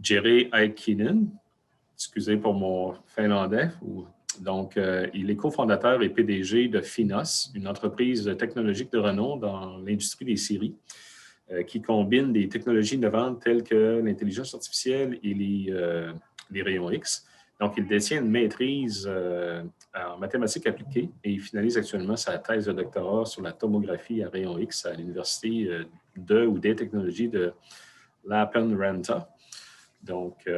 S2: Jerry Heikkinen. Excusez pour mon finlandais. Donc, il est cofondateur et PDG de Finos, une entreprise technologique de renom dans l'industrie des scieries qui combine des technologies innovantes telles que l'intelligence artificielle et les rayons X. Donc, il détient une maîtrise en mathématiques appliquées et il finalise actuellement sa thèse de doctorat sur la tomographie à rayons X à l'Université des technologies de Lappeenranta. Donc,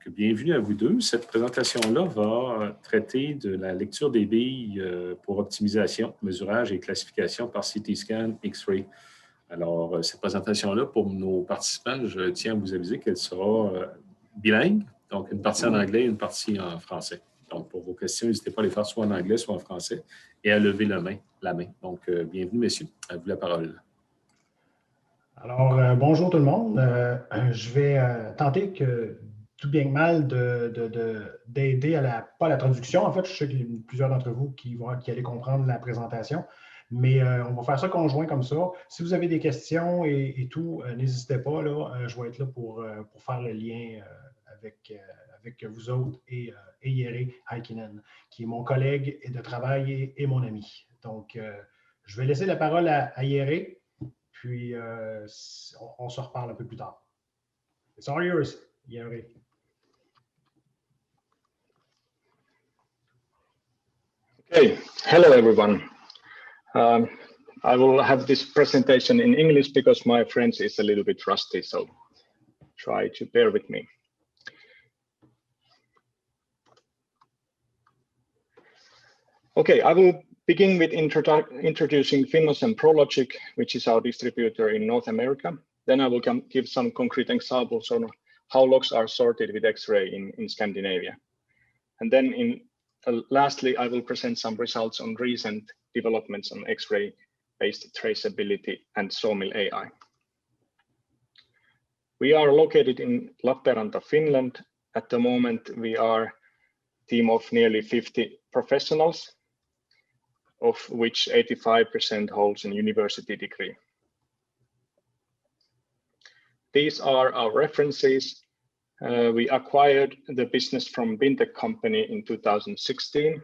S2: bienvenue à vous deux. Cette présentation-là va traiter de la lecture des billes pour optimisation, mesurage et classification par CT scan X-ray. Alors, cette présentation-là, pour nos participants, je tiens à vous aviser qu'elle sera bilingue, donc une partie en anglais et une partie en français. Donc, pour vos questions, n'hésitez pas à les faire soit en anglais, soit en français, et à lever la main. Donc, bienvenue, messieurs. À vous la parole.
S7: Alors, bonjour tout le monde. Je vais tenter que tout bien que mal d'aider pas à la traduction. En fait, je sais qu'il y a plusieurs d'entre vous qui allaient comprendre la présentation, mais on va faire ça conjoint comme ça. Si vous avez des questions et tout, n'hésitez pas. Là, je vais être là pour faire le lien avec vous autres et Jerry Heikkinen, qui est mon collègue de travail et mon ami. Donc, je vais laisser la parole à Jerry. Puis, on se reparle un peu plus tard. It's all yours, Jerry.
S8: Okay, hello everyone. I will have this presentation in English because my French is a little bit rusty, so try to bear with me. Okay, I will begin with introducing Finos and Prologic, which is our distributor in North America. Then I will give some concrete examples on how logs are sorted with X-ray in Scandinavia. And then lastly, I will present some results on recent developments on X-ray-based traceability and Sawmill AI. We are located in Lappeenranta, Finland. At the moment, we are a team of nearly 50 professionals, of which 85% holds a university degree. These are our references. We acquired the business from Bintec company in 2016.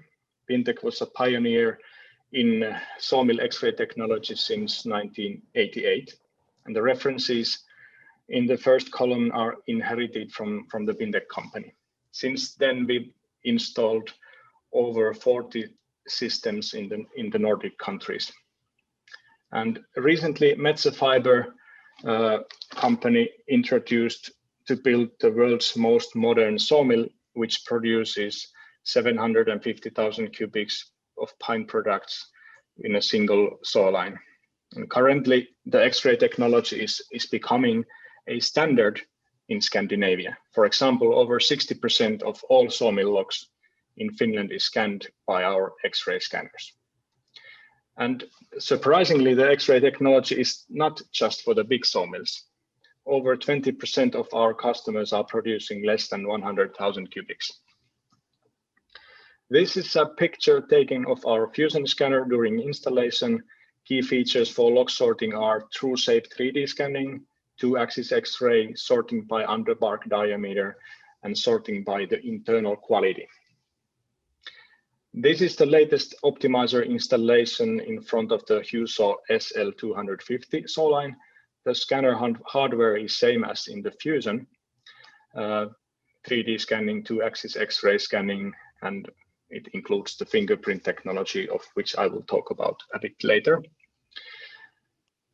S8: Bintec was a pioneer in sawmill X-ray technology since 1988. And the references in the first column are inherited from the Bintec company. Since then, we've installed over 40 systems in the Nordic countries. And recently, Metsä Fibre company introduced to build the world's most modern sawmill, which produces 750,000 cubics of pine products in a single saw line. And currently, the X-ray technology is becoming a standard in Scandinavia. For example, over 60% of all sawmill logs in Finland is scanned by our X-ray scanners. And surprisingly, the X-ray technology is not just for the big sawmills. Over 20% of our customers are producing less than 100,000 cubics. This is a picture taken of our Fusion scanner during installation. Key features for log sorting are true shape 3D scanning, 2-axis X-ray, sorting by underbark diameter, and sorting by the internal quality. This is the latest optimizer installation in front of the Husaw SL250 saw line. The scanner hardware is same as in the Fusion, 3D scanning, 2-axis X-ray scanning, and it includes the fingerprint technology, of which I will talk about a bit later.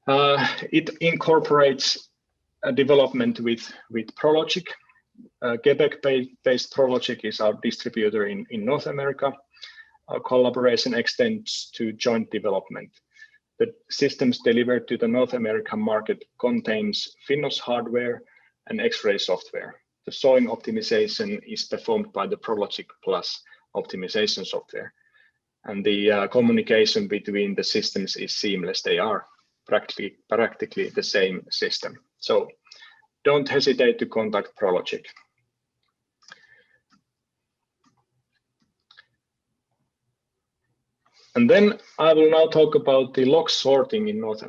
S8: It incorporates a development with Prologic. Quebec-based Prologic is our distributor in North America. Our collaboration extends to joint development. The systems delivered to the North American market contains Finos hardware and X-ray software. The sawing optimization is performed by the ProLogic Plus optimization software. And the communication between the systems is seamless. They are practically the same system. So don't hesitate to contact ProLogic. And then I will now talk about the log sorting in North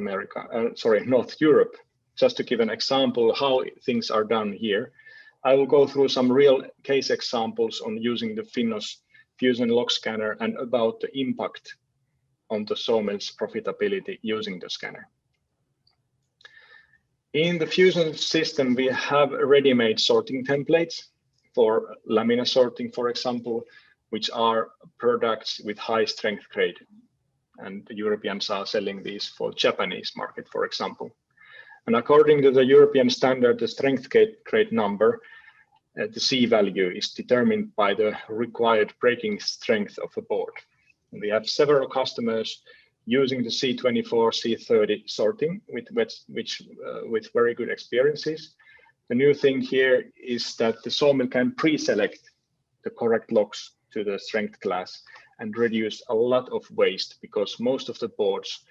S8: Europe, just to give an example how things are done here. I will go through some real case examples on using the Finos Fusion log scanner and about the impact on the sawmill's profitability using the scanner. In the Fusion system, we have ready-made sorting templates for lamina sorting, for example, which are products with high strength grade. And the Europeans are selling these for Japanese market, for example. And according to the European standard, the strength grade number, the C value is determined by the required breaking strength of a board. And we have several customers using the C24, C30 sorting with very good experiences. The new thing here is that the sawmill can pre-select the correct logs to the strength class and reduce a lot of waste, because most of the boards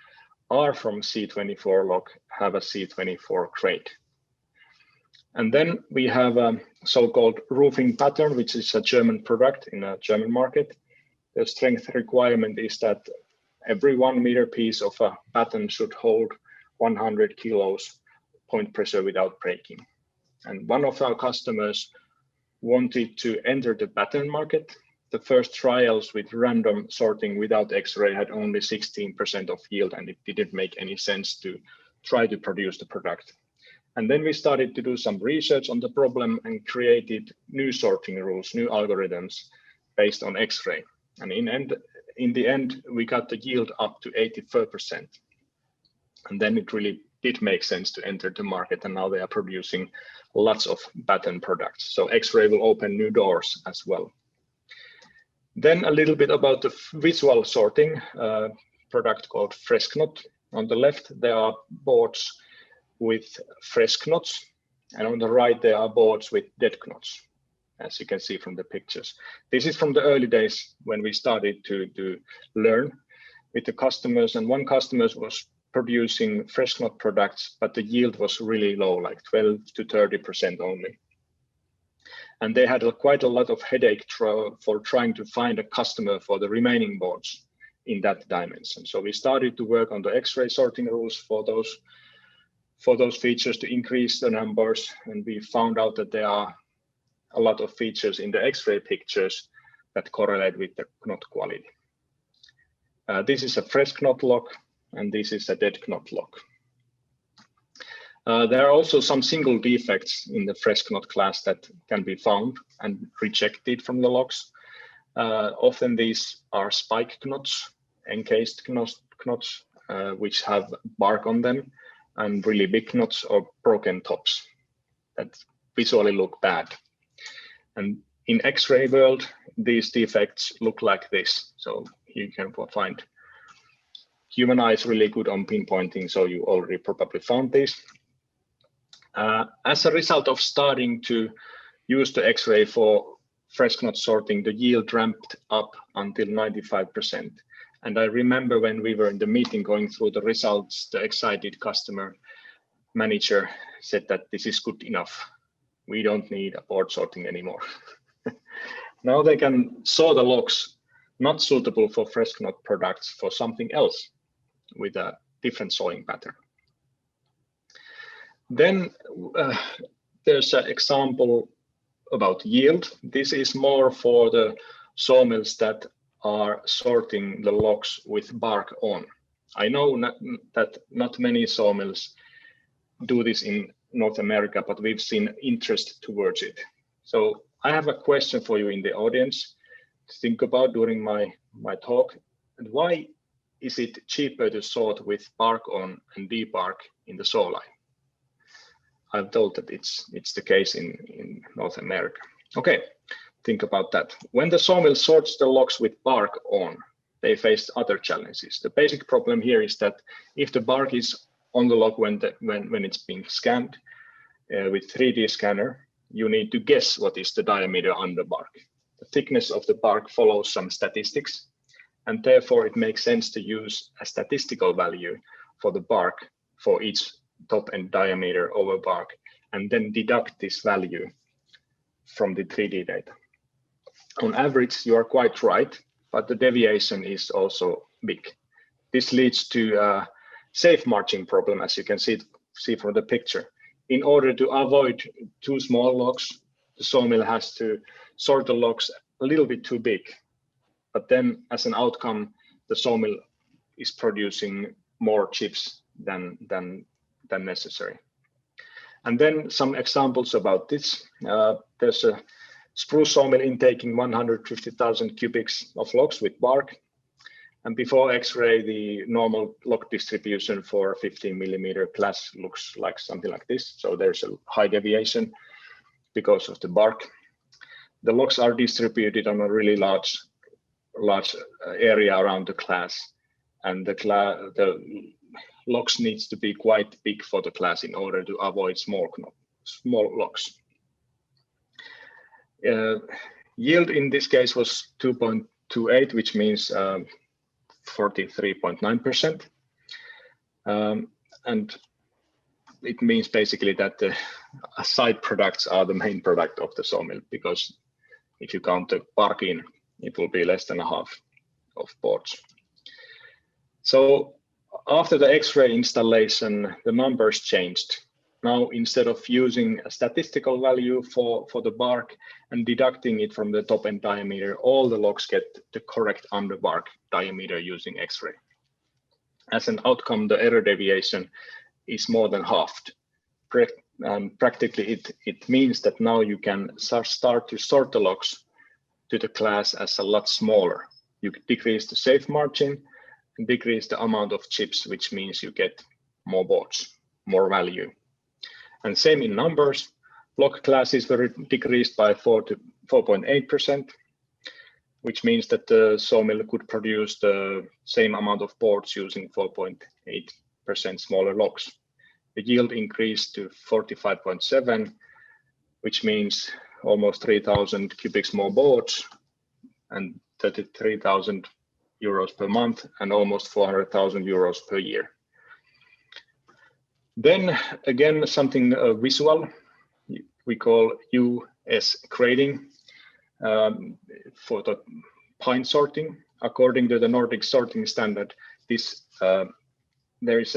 S8: are from C24 log, have a C24 grade. And then we have a so-called roofing pattern, which is a German product in a German market. The strength requirement is that every 1 meter piece of a batten should hold 100 kilos point pressure without breaking. And one of our customers wanted to enter the batten market. The first trials with random sorting without X-ray had only 16% of yield, and it didn't make any sense to try to produce the product. And then we started to do some research on the problem and created new sorting rules, new algorithms based on X-ray. And in the end, we got the yield up to 84%. And then it really did make sense to enter the market, and now they are producing lots of batten products. So X-ray will open new doors as well. Then a little bit about the visual sorting product called Fresknot. On the left, there are boards with fresh knots, and on the right, there are boards with dead knots, as you can see from the pictures. This is from the early days when we started to learn with the customers, and one customer was producing fresh knot products, but the yield was really low, like 12 to 30% only. And they had quite a lot of headache for trying to find a customer for the remaining boards in that dimension. So we started to work on the X-ray sorting rules for those features to increase the numbers. And we found out that there are a lot of features in the X-ray pictures that correlate with the knot quality. This is a fresh knot log, and this is a dead knot log. There are also some single defects in the fresh knot class that can be found and rejected from the logs. Often these are spike knots, encased knots, which have bark on them, and really big knots or broken tops that visually look bad. And in X-ray world, these defects look like this. So you can find human eye is really good on pinpointing, so you already probably found these. As a result of starting to use the X-ray for fresh knot sorting, the yield ramped up until 95%. And I remember when we were in the meeting going through the results, the excited customer manager said that this is good enough. We don't need a board sorting anymore. Now they can saw the logs not suitable for fresh knot products for something else with a different sawing pattern. Then there's an example about yield. This is more for the sawmills that are sorting the logs with bark on. I know that not many sawmills do this in North America, but we've seen interest towards it. So I have a question for you in the audience to think about during my talk. And why is it cheaper to sort with bark on and debark in the saw line? I'm told that it's the case in North America. Okay, think about that. When the sawmill sorts the logs with bark on, they face other challenges. The basic problem here is that if the bark is on the log when it's being scanned with 3D scanner, you need to guess what is the diameter on the bark. The thickness of the bark follows some statistics, and therefore it makes sense to use a statistical value for the bark for each top and diameter over bark, and then deduct this value from the 3D data. On average, you are quite right, but the deviation is also big. This leads to a safe marching problem, as you can see from the picture. In order to avoid too small logs, the sawmill has to sort the logs a little bit too big. But then as an outcome, the sawmill is producing more chips than necessary. And then some examples about this. There's a spruce sawmill intaking 150,000 cubics of logs with bark. And before X-ray, the normal log distribution for 15 millimeter class looks like something like this. So there's a high deviation because of the bark. The logs are distributed on a really large area around the class, and the logs needs to be quite big for the class in order to avoid small logs. Yield in this case was 2.28, which means 43.9%. And it means basically that the side products are the main product of the sawmill, because if you count the bark in, it will be less than a half of boards. So after the X-ray installation, the numbers changed. Now, instead of using a statistical value for the bark and deducting it from the top end diameter, all the logs get the correct underbark diameter using X-ray. As an outcome, the error deviation is more than halved. Practically, it means that now you can start to sort the logs to the class as a lot smaller. You decrease the safe margin and decrease the amount of chips, which means you get more boards, more value. And same in numbers, log classes were decreased by 4.8%, which means that the sawmill could produce the same amount of boards using 4.8% smaller logs. The yield increased to 45.7, which means almost 3,000 cubics more boards and 33,000 euros per month and almost 400,000 euros per year. Then again, something visual, we call US grading for the pine sorting. According to the Nordic sorting standard, there is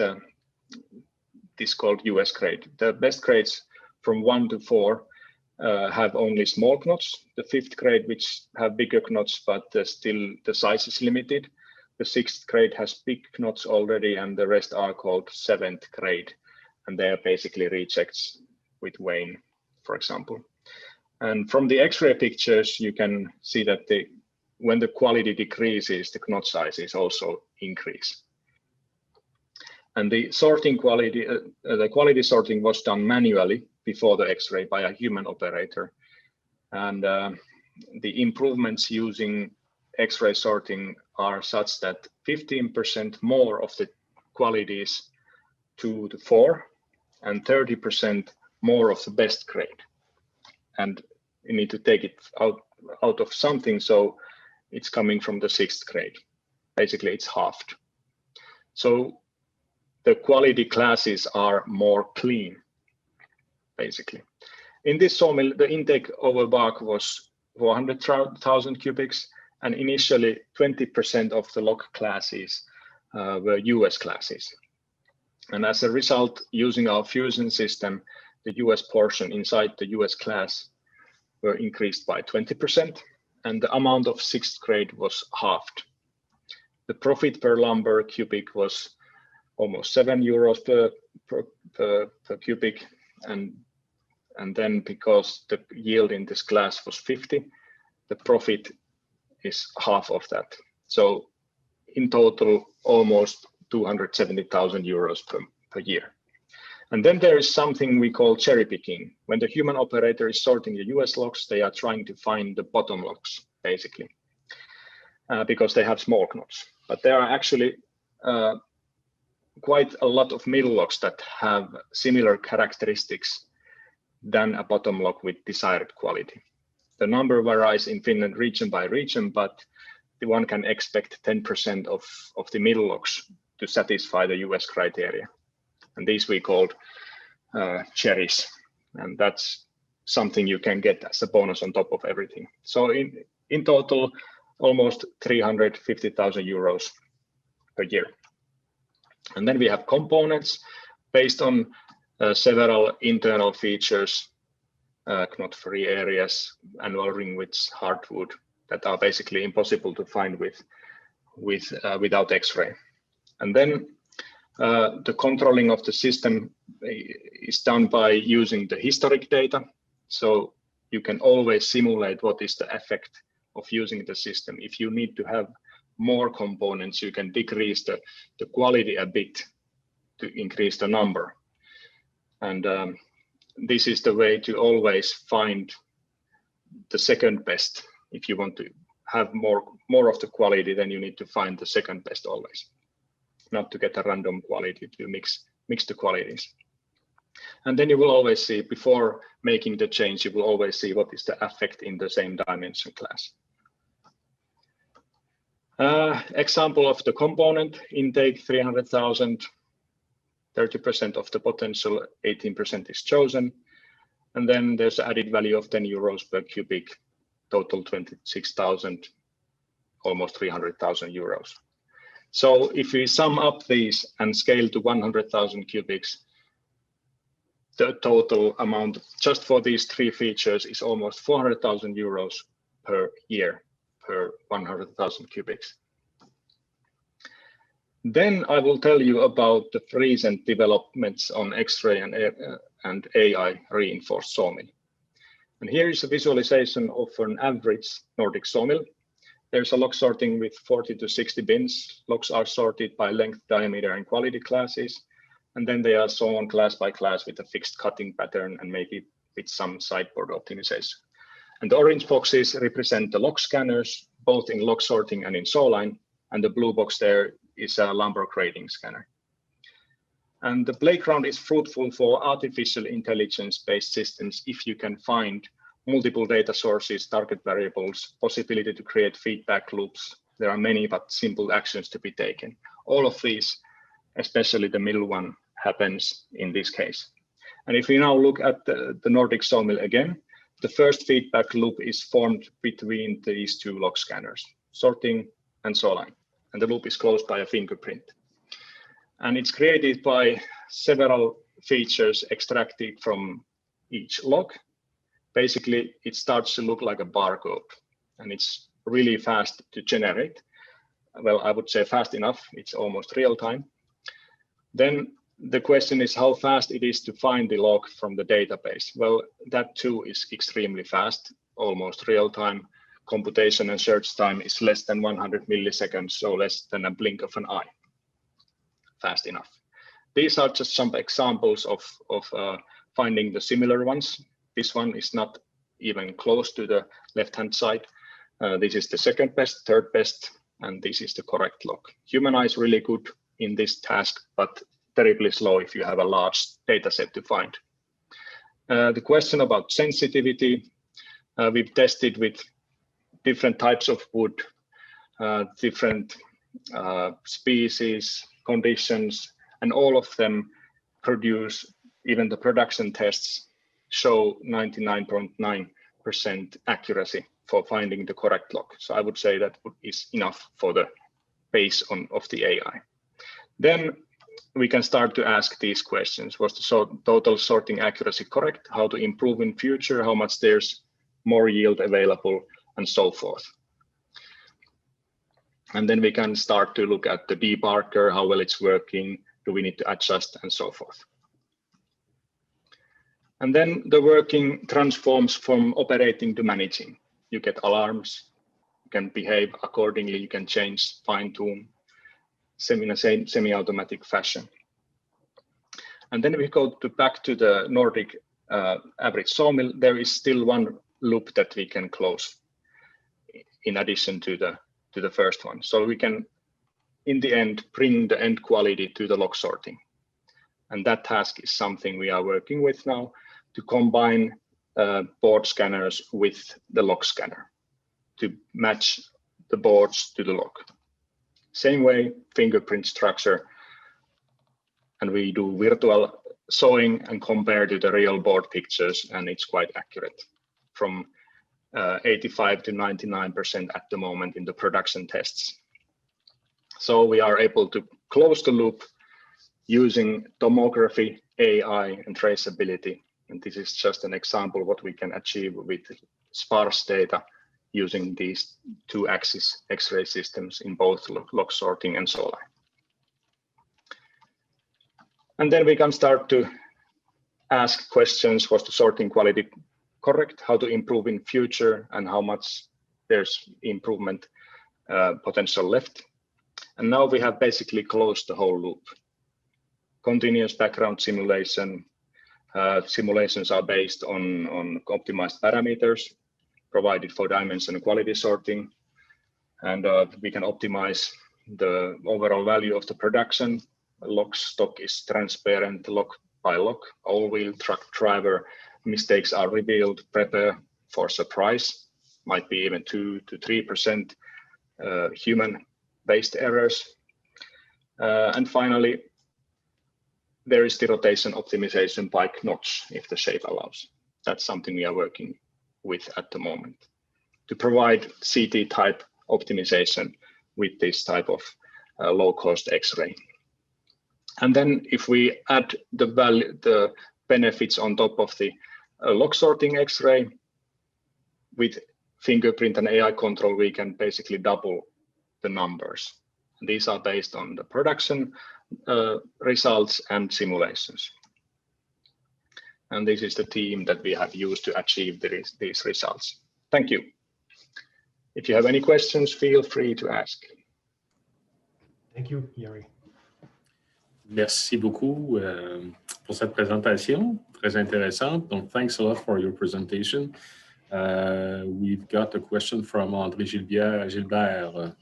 S8: this called US grade. The best grades from 1 to 4 have only small knots. The 5th grade, which have bigger knots, but still the size is limited. The 6th grade has big knots already, and the rest are called 7th grade. And they are basically rejects with wane, for example. And from the X-ray pictures, you can see that when the quality decreases, the knot sizes also increase. And the sorting quality, the quality sorting was done manually before the X-ray by a human operator. And the improvements using X-ray sorting are such that 15% more of the qualities 2 to 4 and 30% more of the best grade. And you need to take it out of something, so it's coming from the 6th grade. Basically, it's halved. So the quality classes are more clean, basically. In this sawmill, the intake over bark was 400,000 cubics, and initially 20% of the log classes were US classes. And as a result, using our fusion system, the US portion inside the US class were increased by 20%, and the amount of 6th grade was halved. The profit per lumber cubic was almost 7 euros per cubic, and then because the yield in this class was 50, the profit is half of that. So in total, almost 270,000 euros per year. And then there is something we call cherry picking. When the human operator is sorting the US logs, they are trying to find the bottom logs, basically. because they have small knots. But there are actually quite a lot of middle locks that have similar characteristics than a bottom lock with desired quality. The number varies in Finland region by region, but one can expect 10% of the middle locks to satisfy the US criteria. And these we called cherries. And that's something you can get as a bonus on top of everything. So in total, almost 350,000 euros per year. And then we have components based on several internal features, knot-free areas, annual ring widths, hardwood, that are basically impossible to find without X-ray. And then the controlling of the system is done by using the historic data. So you can always simulate what is the effect of using the system. If you need to have more components, you can decrease the quality a bit to increase the number. And this is the way to always find the second best. If you want to have more of the quality, then you need to find the second best always, not to get a random quality, to mix the qualities. And then you will always see, before making the change, you will always see what is the effect in the same dimension class. Example of the component intake, 300,000, 30% of the potential, 18% is chosen. And then there's added value of 10 euros per cubic, total 26,000, almost 300,000 euros. So if we sum up these and scale to 100,000 cubics, the total amount just for these three features is almost 400,000 euros per year per 100,000 cubics. Then I will tell you about the recent developments on X-ray and AI reinforced sawmill. And here is a visualization of an average Nordic sawmill. There's a log sorting with 40 to 60 bins. Logs are sorted by length, diameter, and quality classes. And then they are sawn class by class with a fixed cutting pattern and maybe with some sideboard optimization. And the orange boxes represent the log scanners, both in log sorting and in sawline. And the blue box there is a lumber grading scanner. And the playground is fruitful for artificial intelligence-based systems if you can find multiple data sources, target variables, possibility to create feedback loops. There are many but simple actions to be taken. All of these, especially the middle one, happens in this case. And if we now look at the Nordic sawmill again, the first feedback loop is formed between these two log scanners, sorting and sawline. And the loop is closed by a fingerprint. And it's created by several features extracted from each log. Basically, it starts to look like a barcode, and it's really fast to generate. Well, I would say fast enough. It's almost real time. Then the question is how fast it is to find the log from the database. Well, that too is extremely fast, almost real time. Computation and search time is less than 100 milliseconds, so less than a blink of an eye. Fast enough. These are just some examples of finding the similar ones. This one is not even close to the left-hand side. This is the second best, third best, and this is the correct log. Human eye is really good in this task, but terribly slow if you have a large data set to find. The question about sensitivity, we've tested with different types of wood, different species, conditions, and all of them produce, even the production tests show 99.9% accuracy for finding the correct log. So I would say that is enough for the base of the AI. Then we can start to ask these questions. Was the total sorting accuracy correct? How to improve in future? How much there's more yield available? And so forth. And then we can start to look at the debarker, how well it's working, do we need to adjust, and so forth. And then the working transforms from operating to managing. You get alarms, you can behave accordingly, you can change, fine-tune, in a semi-automatic fashion. And then we go back to the Nordic average sawmill. There is still one loop that we can close in addition to the to the first one. So we can, in the end, bring the end quality to the log sorting. And that task is something we are working with now to combine board scanners with the log scanner to match the boards to the log. Same way, fingerprint structure, and we do virtual sawing and compare to the real board pictures, and it's quite accurate, from 85 to 99% at the moment in the production tests. So we are able to close the loop using tomography, AI, and traceability. And this is just an example of what we can achieve with sparse data using these 2-axis X-ray systems in both log sorting and SOLAR. And then we can start to ask questions: was the sorting quality correct? How to improve in future, and how much there's improvement potential left? And now we have basically closed the whole loop. Continuous background simulation. Simulations are based on optimized parameters provided for dimension and quality sorting. And we can optimize the overall value of the production. Log stock is transparent, log by log. All-wheel truck driver mistakes are revealed. Prepare for surprise. Might be even 2 to 3% human-based errors. And finally, there is the rotation optimization by notch if the shape allows. That's something we are working with at the moment to provide CT type optimization with this type of low-cost X-ray. And then if we add the benefits on top of the log sorting X-ray with fingerprint and AI control, we can basically double the numbers. And these are based on the production results and simulations. And this is the team that we have used to achieve these results. Thank you. If you have any questions, feel free to ask.
S7: Thank you, Jari.
S2: Merci beaucoup pour cette présentation, très intéressante. Donc, thanks a lot for your presentation. We've got a question from André Gilbert.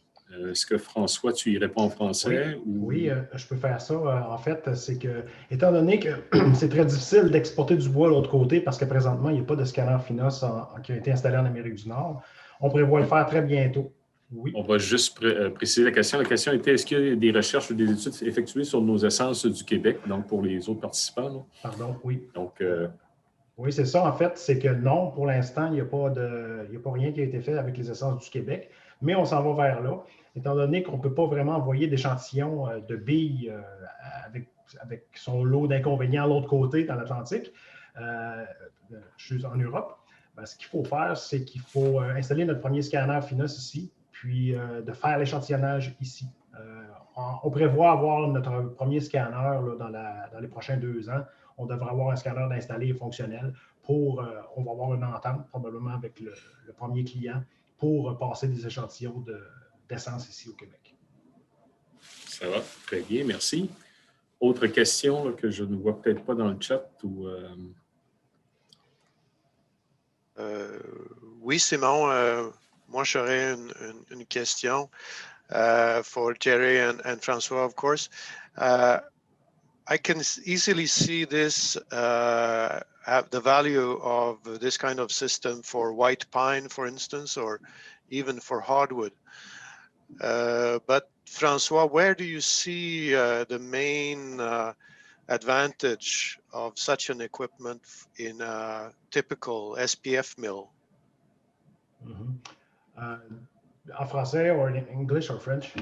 S2: Est-ce que François, tu y réponds en français?
S7: Oui, je peux faire ça. En fait, c'est que, étant donné que c'est très difficile d'exporter du bois de l'autre côté parce que présentement, il n'y a pas de scanner Finos qui a été installé en Amérique du Nord, on prévoit le faire très bientôt. Oui.
S2: On va juste préciser la question. La question était, est-ce qu'il y a des recherches ou des études effectuées sur nos essences du Québec, donc pour les autres participants? Non?
S7: Pardon, oui.
S2: Donc,
S7: oui, c'est ça. En fait, c'est que non, pour l'instant, il n'y a pas rien qui a été fait avec les essences du Québec, mais on s'en va vers là, étant donné qu'on ne peut pas vraiment envoyer d'échantillons de billes avec son lot d'inconvénients à l'autre côté, dans l'Atlantique, en Europe. Ben, ce qu'il faut faire, c'est qu'il faut installer notre premier scanner Finos ici, puis de faire l'échantillonnage ici. On prévoit avoir notre premier scanner là, dans les prochains 2 ans. On devrait avoir un scanner d'installé et fonctionnel on va avoir une entente probablement avec le premier client pour passer des échantillons d'essence ici au Québec.
S2: Ça va, très bien, merci. Autre question là, que je ne vois peut-être pas dans le chat ou...
S4: Oui, Simon, moi j'aurais une question for Jerry and François, of course. I can easily see this have the value of this kind of system for white pine, for instance, or even for hardwood. But François, where do you see the main advantage of such an equipment in a typical SPF mill?
S7: En français, or in English or French?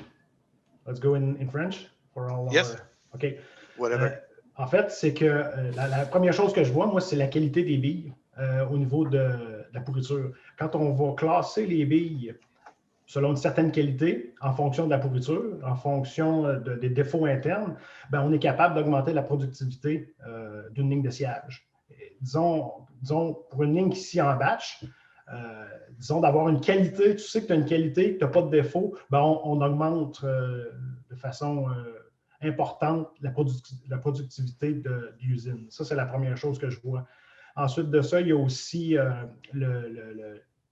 S7: Let's go in French for all.
S4: Yes.
S7: OK.
S4: Whatever.
S7: En fait, c'est que la première chose que je vois, moi, c'est la qualité des billes au niveau de la pourriture. Quand on va classer les billes selon une certaine qualité, en fonction de la pourriture, en fonction des défauts internes, ben, on est capable d'augmenter la productivité d'une ligne de sciage. Disons, pour une ligne ici en batch, disons d'avoir une qualité, tu sais que tu as une qualité, que tu n'as pas de défaut, ben, on augmente de façon importante la productivité de l'usine. Ça, c'est la première chose que je vois. Ensuite de ça, il y a aussi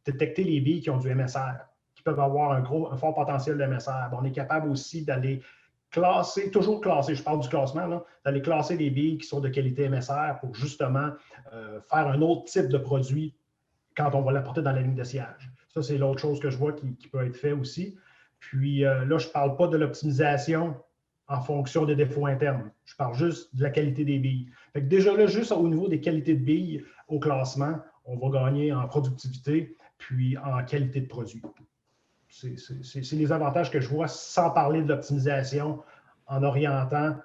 S7: détecter les billes qui ont du MSR. qui peuvent avoir un fort potentiel de MSR. On est capable aussi d'aller classer, toujours classer, je parle du classement, d'aller classer des billes qui sont de qualité MSR pour justement faire un autre type de produit quand on va l'apporter dans la ligne de sciage. Ça, c'est l'autre chose que je vois qui peut être fait aussi. Puis là, je ne parle pas de l'optimisation en fonction des défauts internes. Je parle juste de la qualité des billes. Fait que déjà là, juste au niveau des qualités de billes au classement, on va gagner en productivité puis en qualité de produit. C'est les avantages que je vois sans parler de l'optimisation en orientant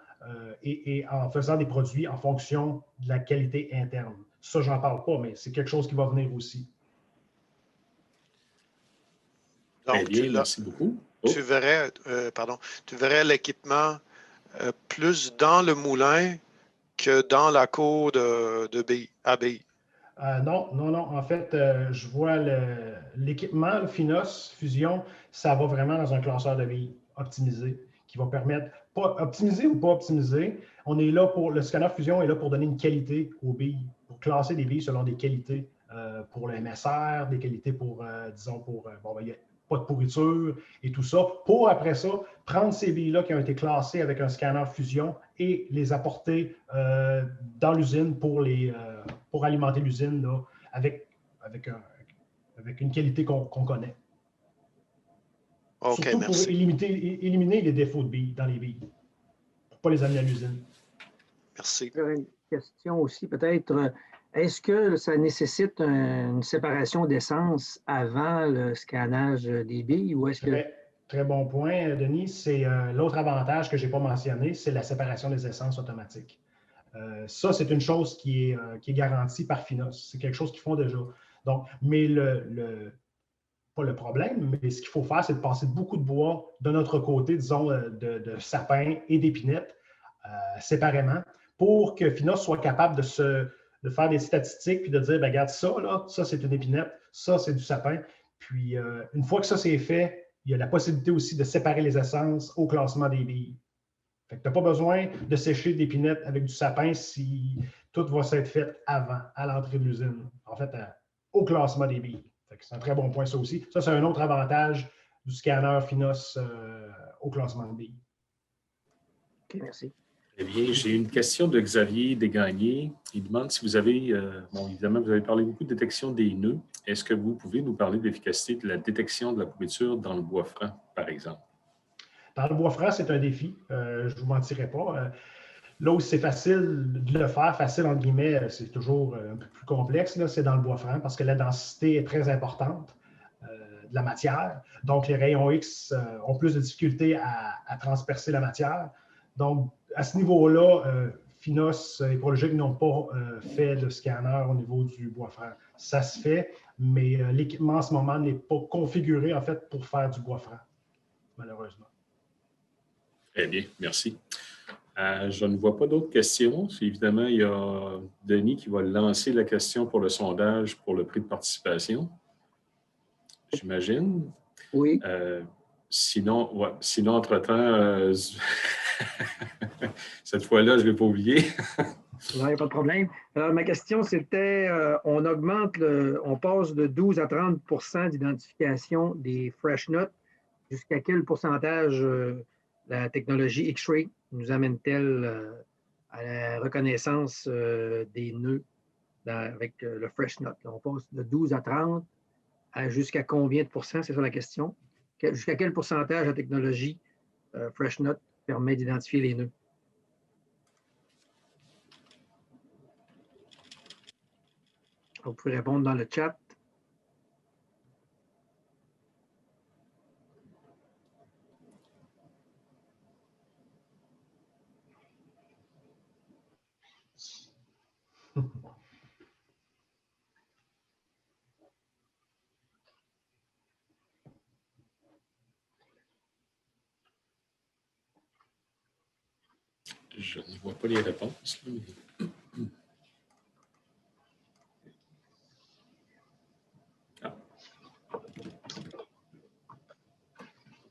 S7: et en faisant des produits en fonction de la qualité interne. Ça, j'en parle pas, mais c'est quelque chose qui va venir aussi.
S2: Donc, bien, merci beaucoup.
S4: Tu verrais l'équipement plus dans le moulin que dans la cour de billes, à billes.
S7: Non. En fait, je vois l'équipement, le Finos Fusion, ça va vraiment dans un classeur de billes optimisé qui va permettre, pas optimisé ou pas optimisé, on est là pour, le scanner Fusion est là pour donner une qualité aux billes, pour classer des billes selon des qualités pour le MSR, des qualités pour, disons, pour, il n'y a pas de pourriture et tout ça, pour après ça, prendre ces billes-là qui ont été classées avec un scanner Fusion et les apporter dans l'usine pour alimenter l'usine avec une qualité qu'on connaît.
S4: Okay,
S7: surtout
S4: merci.
S7: Pour éliminer les défauts de billes dans les billes, pour ne pas les amener à l'usine.
S4: Merci.
S1: J'aurais une question aussi, peut-être. Est-ce que ça nécessite une séparation d'essence avant le scannage des billes ou est-ce que...
S7: Très bon point, Denis. C'est l'autre avantage que je n'ai pas mentionné, c'est la séparation des essences automatiques. Ça, c'est une chose qui est garantie par Finos. C'est quelque chose qu'ils font déjà. Donc, mais pas le problème, mais ce qu'il faut faire, c'est de passer beaucoup de bois de notre côté, disons, de sapin et d'épinettes séparément pour que Finos soit capable de faire des statistiques puis de dire, regarde, ça, là, ça, c'est une épinette, ça, c'est du sapin. Puis, une fois que ça, c'est fait, il y a la possibilité aussi de séparer les essences au classement des billes. Fait que tu n'as pas besoin de sécher d'épinettes avec du sapin si tout va s'être fait avant, à l'entrée de l'usine. En fait, au classement des billes. C'est un très bon point, ça aussi. Ça, c'est un autre avantage du scanner Finos au classement de billes.
S1: OK, merci.
S2: Eh bien, j'ai une question de Xavier Desgagnés. Il demande si vous avez, évidemment, vous avez parlé beaucoup de détection des nœuds. Est-ce que vous pouvez nous parler de l'efficacité de la détection de la pourriture dans le bois franc, par exemple?
S7: Dans le bois franc, c'est un défi. Je ne vous mentirai pas. Là où c'est facile de le faire, facile entre guillemets, c'est toujours un peu plus complexe, c'est dans le bois franc parce que la densité est très importante de la matière. Donc, les rayons X ont plus de difficulté à transpercer la matière. Donc, à ce niveau-là, Finos et Prologic n'ont pas fait de scanner au niveau du bois franc. Ça se fait, mais l'équipement en ce moment n'est pas configuré en fait pour faire du bois franc, malheureusement.
S2: Très bien, merci. Je ne vois pas d'autres questions. Évidemment, il y a Denis qui va lancer la question pour le sondage pour le prix de participation. J'imagine.
S1: Oui.
S2: Sinon, entre-temps, cette fois-là, je ne l'ai pas oublié.
S1: Non, il n'y a pas de problème. Alors, ma question, c'était, on passe de 12 à 30 d'identification des fresh notes. Jusqu'à quel pourcentage la technologie X-Ray nous amène-t-elle à la reconnaissance des nœuds avec le fresh note? On passe de 12 à 30 à jusqu'à combien de pourcents? C'est ça la question. Jusqu'à quel pourcentage la technologie fresh note permet d'identifier les nœuds? Vous pouvez répondre dans le chat.
S2: Je ne vois pas les réponses. Ah.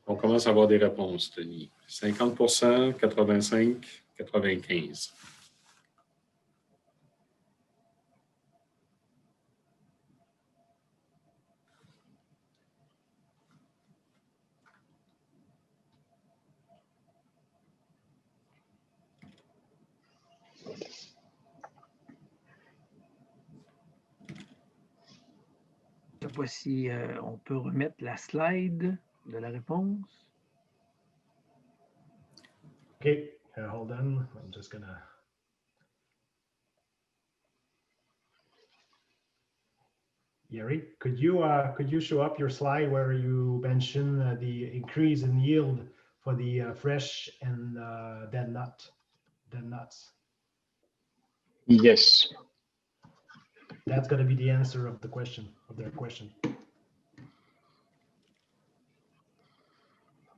S2: On commence à avoir des réponses, Denis. 50 85 95
S1: sais pas si on peut remettre la slide de la réponse.
S7: Okay, hold on. I'm just gonna. Yeri, could you show up your slide where you mention the increase in yield for the fresh and dead nuts?
S8: Yes.
S7: That's going to be the answer of the question, of their question.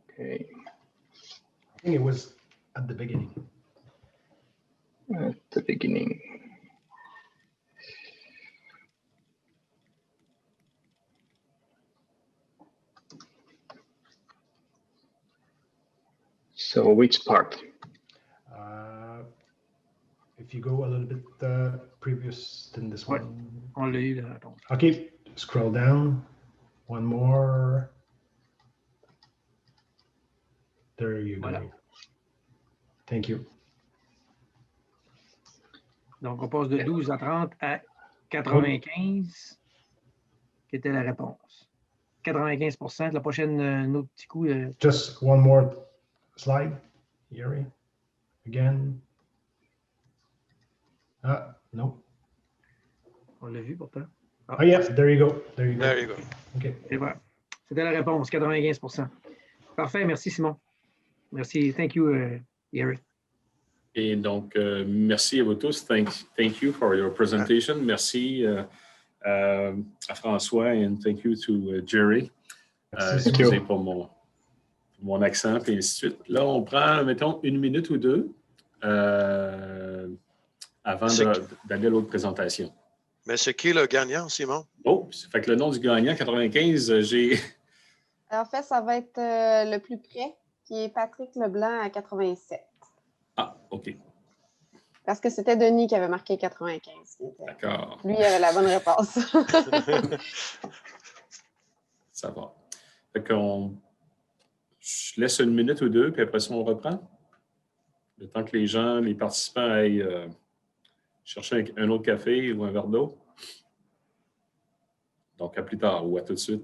S8: Okay.
S7: I think it was at the beginning.
S8: At the beginning. So which part?
S7: If you go a little bit previous than this one.
S1: On l'a eu, la réponse.
S7: Okay, scroll down. One more. There you go.
S1: Voilà.
S7: Thank you.
S1: Donc, on passe de 12 à 30 à 95, qui était la réponse. 95 La prochaine, un autre petit coup.
S7: Just one more slide, Yeri. Again. Ah, no.
S1: On l'a vu pourtant.
S7: Ah, oh, yes, there you go. There you go.
S4: There you go.
S7: Okay.
S1: Et voilà. C'était la réponse, 95 Parfait, merci Simon. Merci. Thank you, Yeri.
S2: Et donc, merci à vous tous. Thank you for your presentation. Merci à François and thank you to Jerry. Excusez pour mon accent et ainsi de suite. Là, on prend, mettons, 1 minute ou 2 avant d'aller à l'autre présentation.
S4: Mais c'est qui le gagnant, Simon?
S2: Oh, ça fait que le nom du gagnant, 95, j'ai...
S6: En fait, ça va être le plus près, qui est Patrick Leblanc à 87.
S2: Ah, OK.
S6: Parce que c'était Denis qui avait marqué 95.
S2: D'accord.
S6: Lui, il avait la bonne réponse.
S2: Ça va. Fait qu'on... Je laisse 1 minute ou 2, puis après ça, on reprend. Le temps que les participants aillent chercher un autre café ou un verre d'eau. Donc, à plus tard ou à tout de suite.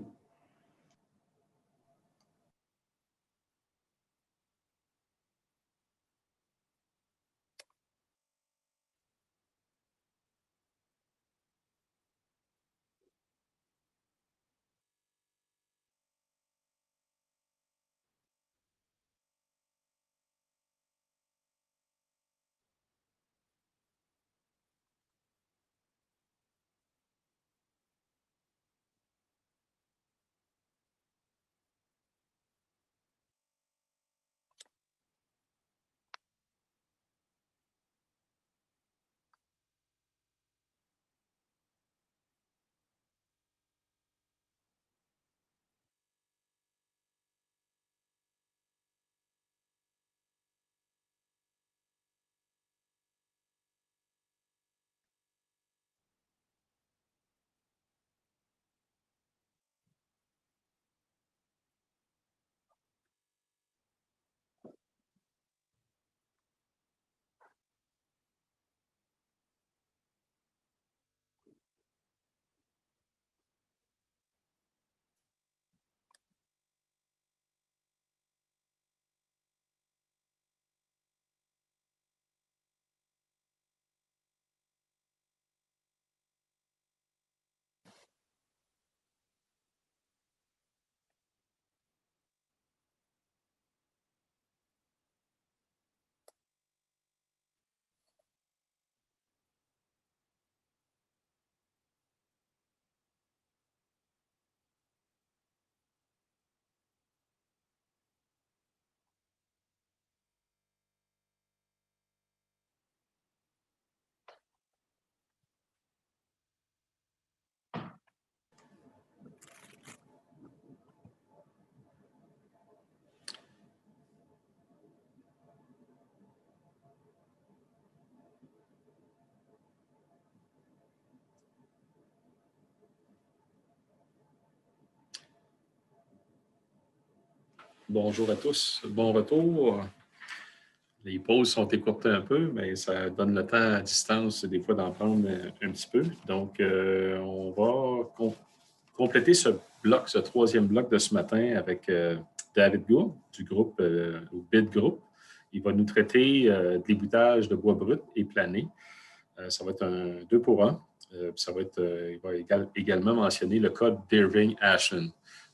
S2: Bonjour à tous. Bon retour. Les pauses sont écourtées un peu, mais ça donne le temps à distance des fois d'en prendre un petit peu. Donc, on va compléter ce troisième bloc de ce matin avec David Gould du groupe BID Group. Il va nous traiter d'égouttage de bois brut et plané. Ça va être un 2 pour 1. Il va également mentionner le code d'Irving-Ashland.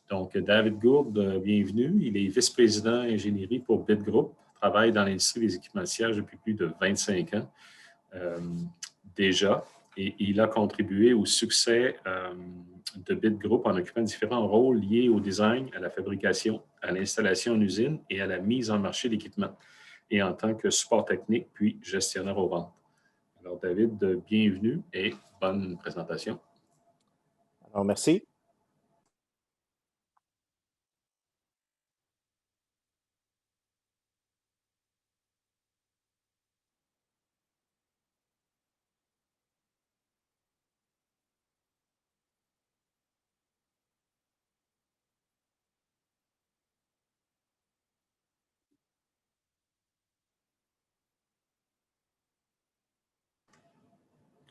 S2: Donc, David Gould, bienvenue. Il est vice-président ingénierie pour BID Group, travaille dans l'industrie des équipements de siège depuis plus de 25 ans déjà. Et il a contribué au succès de BID Group en occupant différents rôles liés au design, à la fabrication, à l'installation en usine et à la mise en marché d'équipements, et en tant que support technique, puis gestionnaire aux ventes. Alors, David, bienvenue et bonne présentation.
S9: Alors, merci.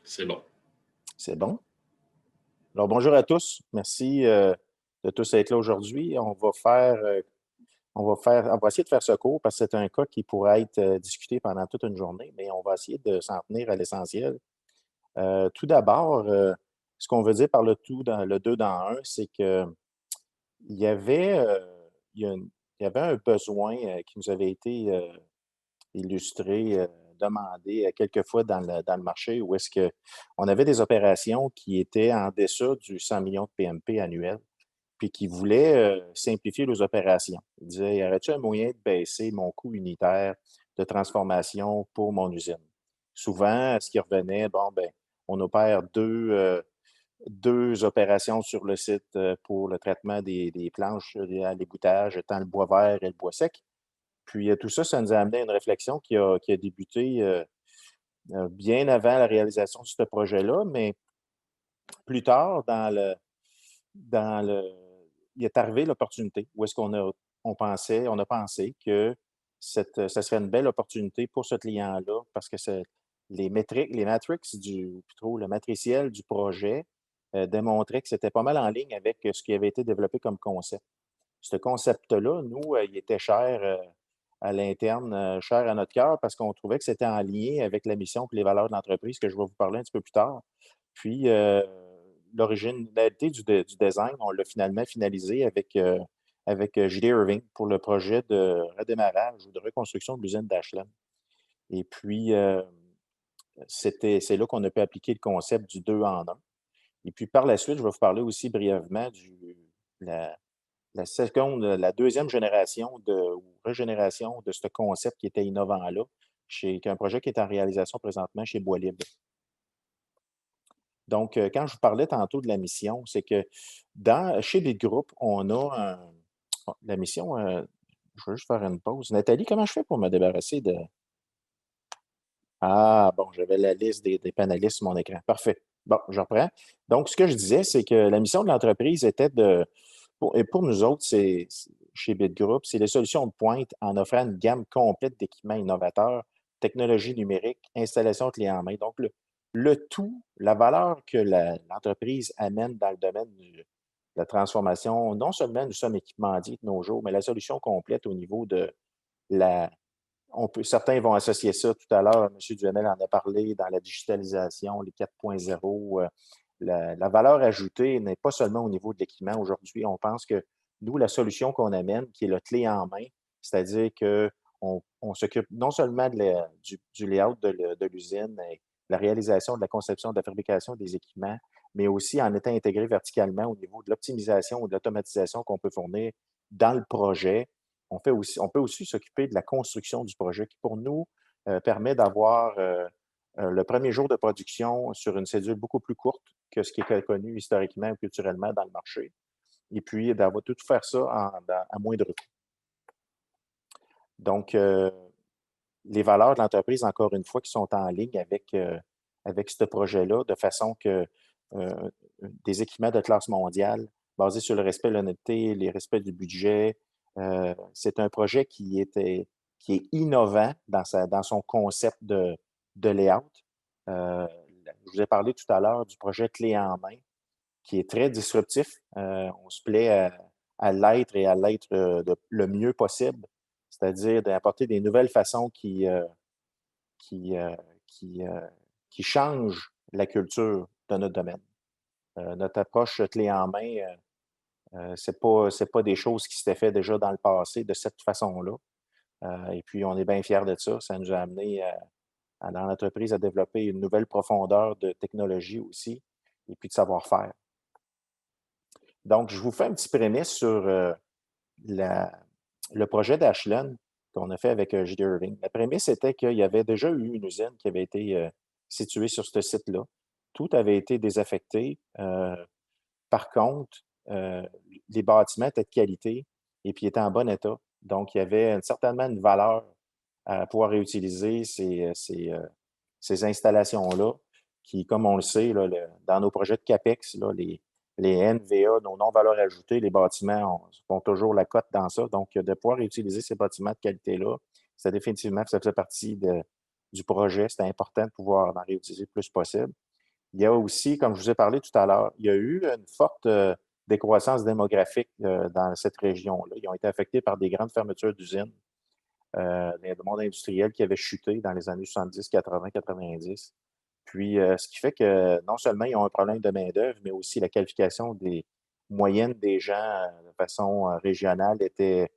S2: C'est bon.
S9: C'est bon. Alors, bonjour à tous. Merci de tous être là aujourd'hui. On va essayer de faire ce cours parce que c'est un cas qui pourrait être discuté pendant toute une journée, mais on va essayer de s'en tenir à l'essentiel. Tout d'abord, ce qu'on veut dire par le 2 dans 1, c'est que il y avait un besoin qui nous avait été illustré, demandé quelquefois dans le marché où est-ce qu'on avait des opérations qui étaient en dessous du 100 millions de PMP annuel, puis qui voulaient simplifier leurs opérations. Ils disaient, y aurait-il un moyen de baisser mon coût unitaire de transformation pour mon usine? Souvent, ce qui revenait, on opère deux opérations sur le site pour le traitement des planches à l'égouttage, tant le bois vert et le bois sec. Puis tout ça, ça nous a amené à une réflexion qui a débuté bien avant la réalisation de ce projet-là, mais plus tard, il est arrivé l'opportunité où est-ce qu'on a pensé que ça serait une belle opportunité pour ce client-là parce que le matriciel du projet démontrait que c'était pas mal en ligne avec ce qui avait été développé comme concept. Ce concept-là, nous, il était cher à l'interne, cher à notre cœur parce qu'on trouvait que c'était en lien avec la mission et les valeurs de l'entreprise, que je vais vous parler un petit peu plus tard. Puis, l'originalité du design, on l'a finalement finalisé avec J.D. Irving pour le projet de redémarrage ou de reconstruction de l'usine d'Ashland. Et puis, c'est là qu'on a pu appliquer le concept du 2 en 1. Et puis, par la suite, je vais vous parler aussi brièvement la deuxième génération ou régénération de ce concept qui était innovant-là, qui est un projet qui est en réalisation présentement chez Bois Libre. Donc, quand je vous parlais tantôt de la mission, c'est que chez BID Group, on a la mission, je vais juste faire une pause. Nathalie, comment je fais pour me débarrasser de... Ah, bon, j'avais la liste des panélistes sur mon écran. Parfait. Bon, je reprends. Donc, ce que je disais, c'est que la mission de l'entreprise était et pour nous autres, chez BID Group, c'est les solutions de pointe en offrant une gamme complète d'équipements innovateurs, technologies numériques, installation clé en main. Donc, le tout, la valeur que l'entreprise amène dans le domaine de la transformation, non seulement nous sommes équipementiers de nos jours, mais la solution complète au niveau de certains vont associer ça tout à l'heure, M. Duhamel en a parlé, dans la digitalisation, les 4.0. La valeur ajoutée n'est pas seulement au niveau de l'équipement. Aujourd'hui, on pense que nous, la solution qu'on amène, qui est le clé en main, c'est-à-dire qu'on s'occupe non seulement du layout de l'usine, et la réalisation de la conception, de la fabrication des équipements, mais aussi en étant intégré verticalement au niveau de l'optimisation ou de l'automatisation qu'on peut fournir dans le projet. On peut aussi s'occuper de la construction du projet qui, pour nous, permet d'avoir le premier jour de production sur une cédule beaucoup plus courte que ce qui est connu historiquement ou culturellement dans le marché. Et puis, d'avoir tout faire ça à moindre coût. Donc, les valeurs de l'entreprise, encore une fois, qui sont en ligne avec ce projet-là, de façon que des équipements de classe mondiale basés sur le respect de l'honnêteté, les respects du budget, c'est un projet qui est innovant dans son concept de layout. Je vous ai parlé tout à l'heure du projet clé en main, qui est très disruptif. On se plaît à l'être et à l'être le mieux possible, c'est-à-dire d'apporter des nouvelles façons qui changent la culture de notre domaine. Notre approche clé en main, c'est pas des choses qui s'étaient fait déjà dans le passé de cette façon-là. Et puis, on est bien fiers de ça. Ça nous a amené dans l'entreprise à développer une nouvelle profondeur de technologie aussi, et puis de savoir-faire. Donc, je vous fais un petit prémisse sur le projet d'Ashland qu'on a fait avec J.D. Irving. La prémisse était qu'il y avait déjà eu une usine qui avait été située sur ce site-là. Tout avait été désaffecté. Par contre, les bâtiments étaient de qualité et puis étaient en bon état. Donc, il y avait certainement une valeur à pouvoir réutiliser ces installations-là qui, comme on le sait, là, dans nos projets de CAPEX, là, les NVA, nos non-valeurs ajoutées, les bâtiments font toujours la cote dans ça. Donc, de pouvoir utiliser ces bâtiments de qualité-là, c'est définitivement, ça faisait partie du projet. C'était important de pouvoir en réutiliser le plus possible. Il y a aussi, comme je vous ai parlé tout à l'heure, il y a eu une forte décroissance démographique dans cette région-là. Ils ont été affectés par des grandes fermetures d'usines, le monde industriel qui avait chuté dans les années 70, 80, 90. Puis, ce qui fait que non seulement ils ont un problème de main-d'œuvre, mais aussi la qualification des moyennes des gens de façon régionale était.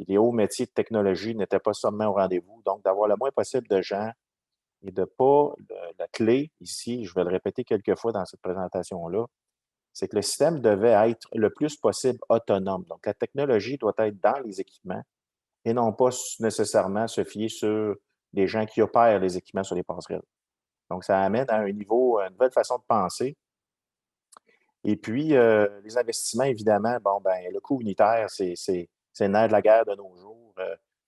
S9: Les hauts métiers de technologie n'étaient pas seulement au rendez-vous. Donc, d'avoir le moins possible de gens et de pas. La clé ici, je vais le répéter quelques fois dans cette présentation-là, c'est que le système devait être le plus possible autonome. Donc, la technologie doit être dans les équipements et non pas nécessairement se fier sur les gens qui opèrent les équipements sur les passerelles. Donc, ça amène à un niveau, une nouvelle façon de penser. Et puis, les investissements, évidemment, le coût unitaire, c'est le nerf de la guerre de nos jours.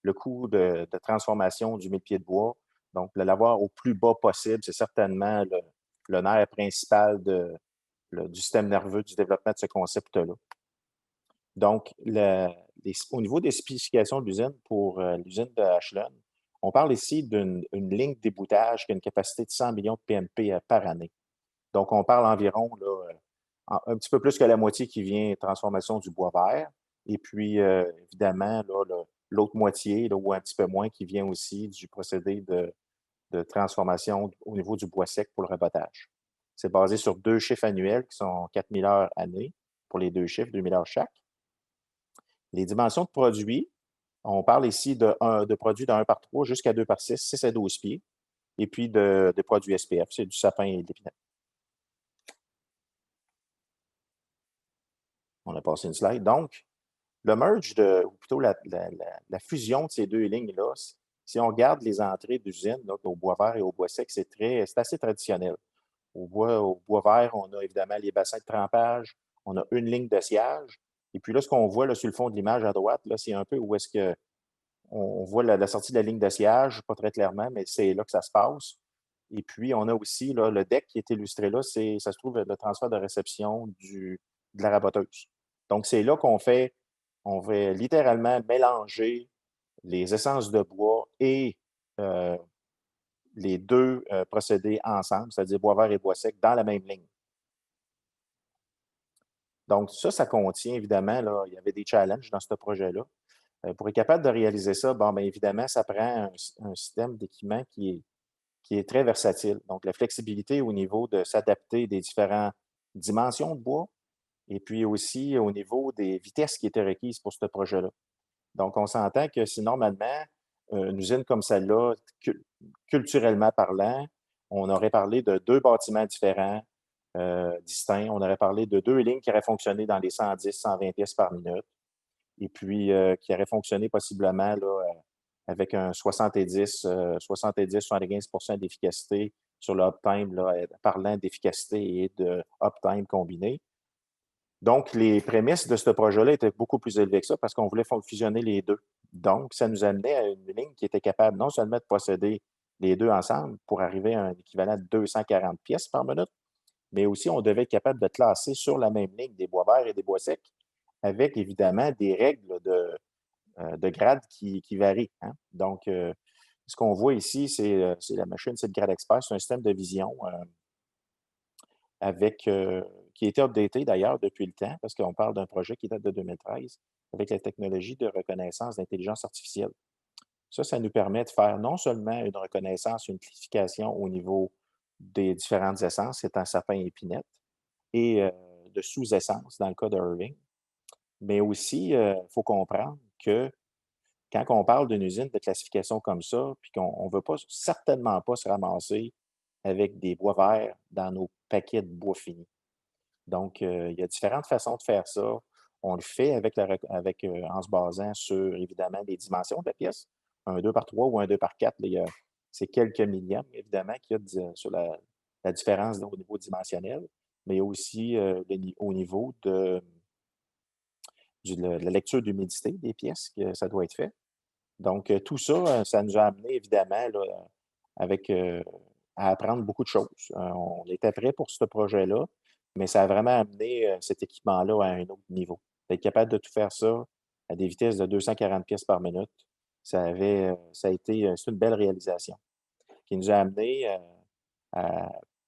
S9: Le coût de transformation du 1000 pieds de bois, donc de l'avoir au plus bas possible, c'est certainement le nerf principal du système nerveux du développement de ce concept-là. Donc, au niveau des spécifications de l'usine pour l'usine de Ashland, on parle ici d'une ligne d'ébouttage qui a une capacité de 100 millions de PMP par année. Donc, on parle environ un petit peu plus que la moitié qui vient transformation du bois vert. Et puis, évidemment, l'autre moitié, ou un petit peu moins, qui vient aussi du procédé de transformation au niveau du bois sec pour le rabotage. C'est basé sur 2 chiffres annuels qui sont 4000 heures année pour les 2 chiffres, 2000 heures chaque. Les dimensions de produits, on parle ici de produits de 1 par 3 jusqu'à 2 par 6, 6 à 12 pieds. Et puis de produits SPF, c'est du sapin et de l'épinette. On a passé une slide. Donc, le merge, ou plutôt la fusion de ces 2 lignes-là, si on regarde les entrées d'usine, au bois vert et au bois sec, c'est assez traditionnel. Au bois vert, on a évidemment les bassins de trempage, on a une ligne de sciage. Et puis là, ce qu'on voit là, sur le fond de l'image à droite, c'est un peu où est-ce qu'on voit la sortie de la ligne de sciage, pas très clairement, mais c'est là que ça se passe. Et puis, on a aussi là, le deck qui est illustré là, ça se trouve le transfert de réception de la raboteuse. Donc, c'est là on va littéralement mélanger les essences de bois et les 2 procédés ensemble, c'est-à-dire bois vert et bois sec, dans la même ligne. Donc, ça contient, évidemment, là, il y avait des challenges dans ce projet-là. Pour être capable de réaliser ça, évidemment, ça prend un système d'équipement qui est très versatile. Donc, la flexibilité au niveau de s'adapter des différentes dimensions de bois et puis aussi au niveau des vitesses qui étaient requises pour ce projet-là. Donc, on s'entend que si normalement, une usine comme celle-là, culturellement parlant, on aurait parlé de 2 bâtiments différents, distincts. On aurait parlé de 2 lignes qui auraient fonctionné dans les 110, 120 pièces par minute et puis qui auraient fonctionné possiblement là, avec un 70-75% d'efficacité sur le uptime, parlant d'efficacité et de uptime combiné. Donc, les prémices de ce projet-là étaient beaucoup plus élevées que ça parce qu'on voulait fusionner les 2. Donc, ça nous amenait à une ligne qui était capable non seulement de posséder les 2 ensemble pour arriver à un équivalent de 240 pièces par minute, mais aussi on devait être capable de classer sur la même ligne des bois verts et des bois secs avec évidemment des règles de grade qui varient. Hein? Donc, ce qu'on voit ici, c'est la machine, c'est le grade expert, c'est un système de vision avec qui a été updaté d'ailleurs depuis le temps, parce qu'on parle d'un projet qui date de 2013, avec la technologie de reconnaissance d'intelligence artificielle. Ça nous permet de faire non seulement une reconnaissance, une classification au niveau des différentes essences, étant sapin et épinette, et de sous-essences dans le cas de Irving, mais aussi, il faut comprendre que quand on parle d'une usine de classification comme ça, puis qu'on ne veut pas, certainement pas se ramasser avec des bois verts dans nos paquets de bois finis. Donc, il y a différentes façons de faire ça. On le fait en se basant sur, évidemment, les dimensions de la pièce. Un 2 par 3 ou un 2 par 4, c'est quelques millièmes, évidemment, qu'il y a sur la différence au niveau dimensionnel, mais aussi au niveau de la lecture d'humidité des pièces, que ça doit être fait. Donc, tout ça, ça nous a amené, évidemment, là, à apprendre beaucoup de choses. On était prêts pour ce projet-là, mais ça a vraiment amené cet équipement-là à un autre niveau. D'être capable de tout faire ça à des vitesses de 240 pièces par minute, c'est une belle réalisation qui nous a amené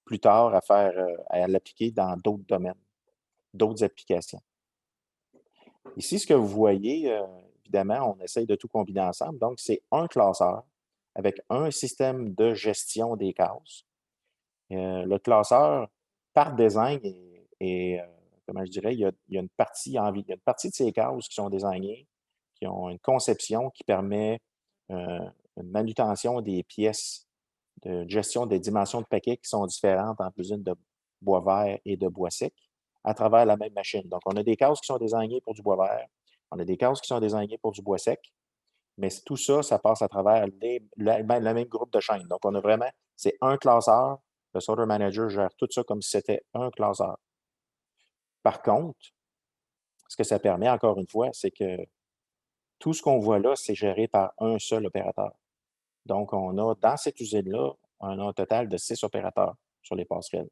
S9: plus tard à l'appliquer dans d'autres domaines, d'autres applications. Ici, ce que vous voyez, évidemment, on essaye de tout combiner ensemble. Donc, c'est un classeur avec un système de gestion des cases. Le classeur, par design, comment je dirais, il y a une partie de ces cases qui sont désignées, qui ont une conception qui permet une manutention des pièces, de gestion des dimensions de paquets qui sont différentes entre l'usine de bois vert et de bois sec à travers la même machine. Donc, on a des cases qui sont désignées pour du bois vert, on a des cases qui sont désignées pour du bois sec, mais tout ça, ça passe à travers le même groupe de chaînes. Donc, on a vraiment, c'est un classeur. Le Sorter Manager gère tout ça comme si c'était un classeur. Par contre, ce que ça permet, encore une fois, c'est que tout ce qu'on voit là, c'est géré par un seul opérateur. Donc, on a, dans cette usine-là, on a un total de 6 opérateurs sur les passerelles.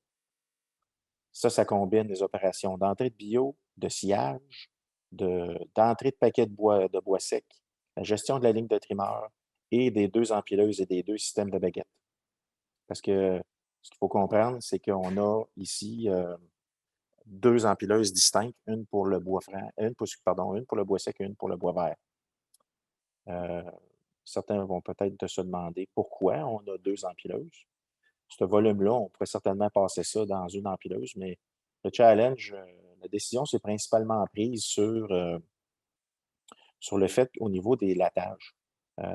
S9: Ça combine les opérations d'entrée de bio, de sciage, d'entrée de paquets de bois sec, la gestion de la ligne de trimeur et des 2 empileuses et des 2 systèmes de baguettes. Parce que ce qu'il faut comprendre, c'est qu'on a ici 2 empileuses distinctes, une pour le bois franc, une pour le bois sec et une pour le bois vert. Certains vont peut-être se demander pourquoi on a 2 empileuses. Ce volume-là, on pourrait certainement passer ça dans une empileuse, mais le challenge, la décision s'est principalement prise sur le fait au niveau des latages.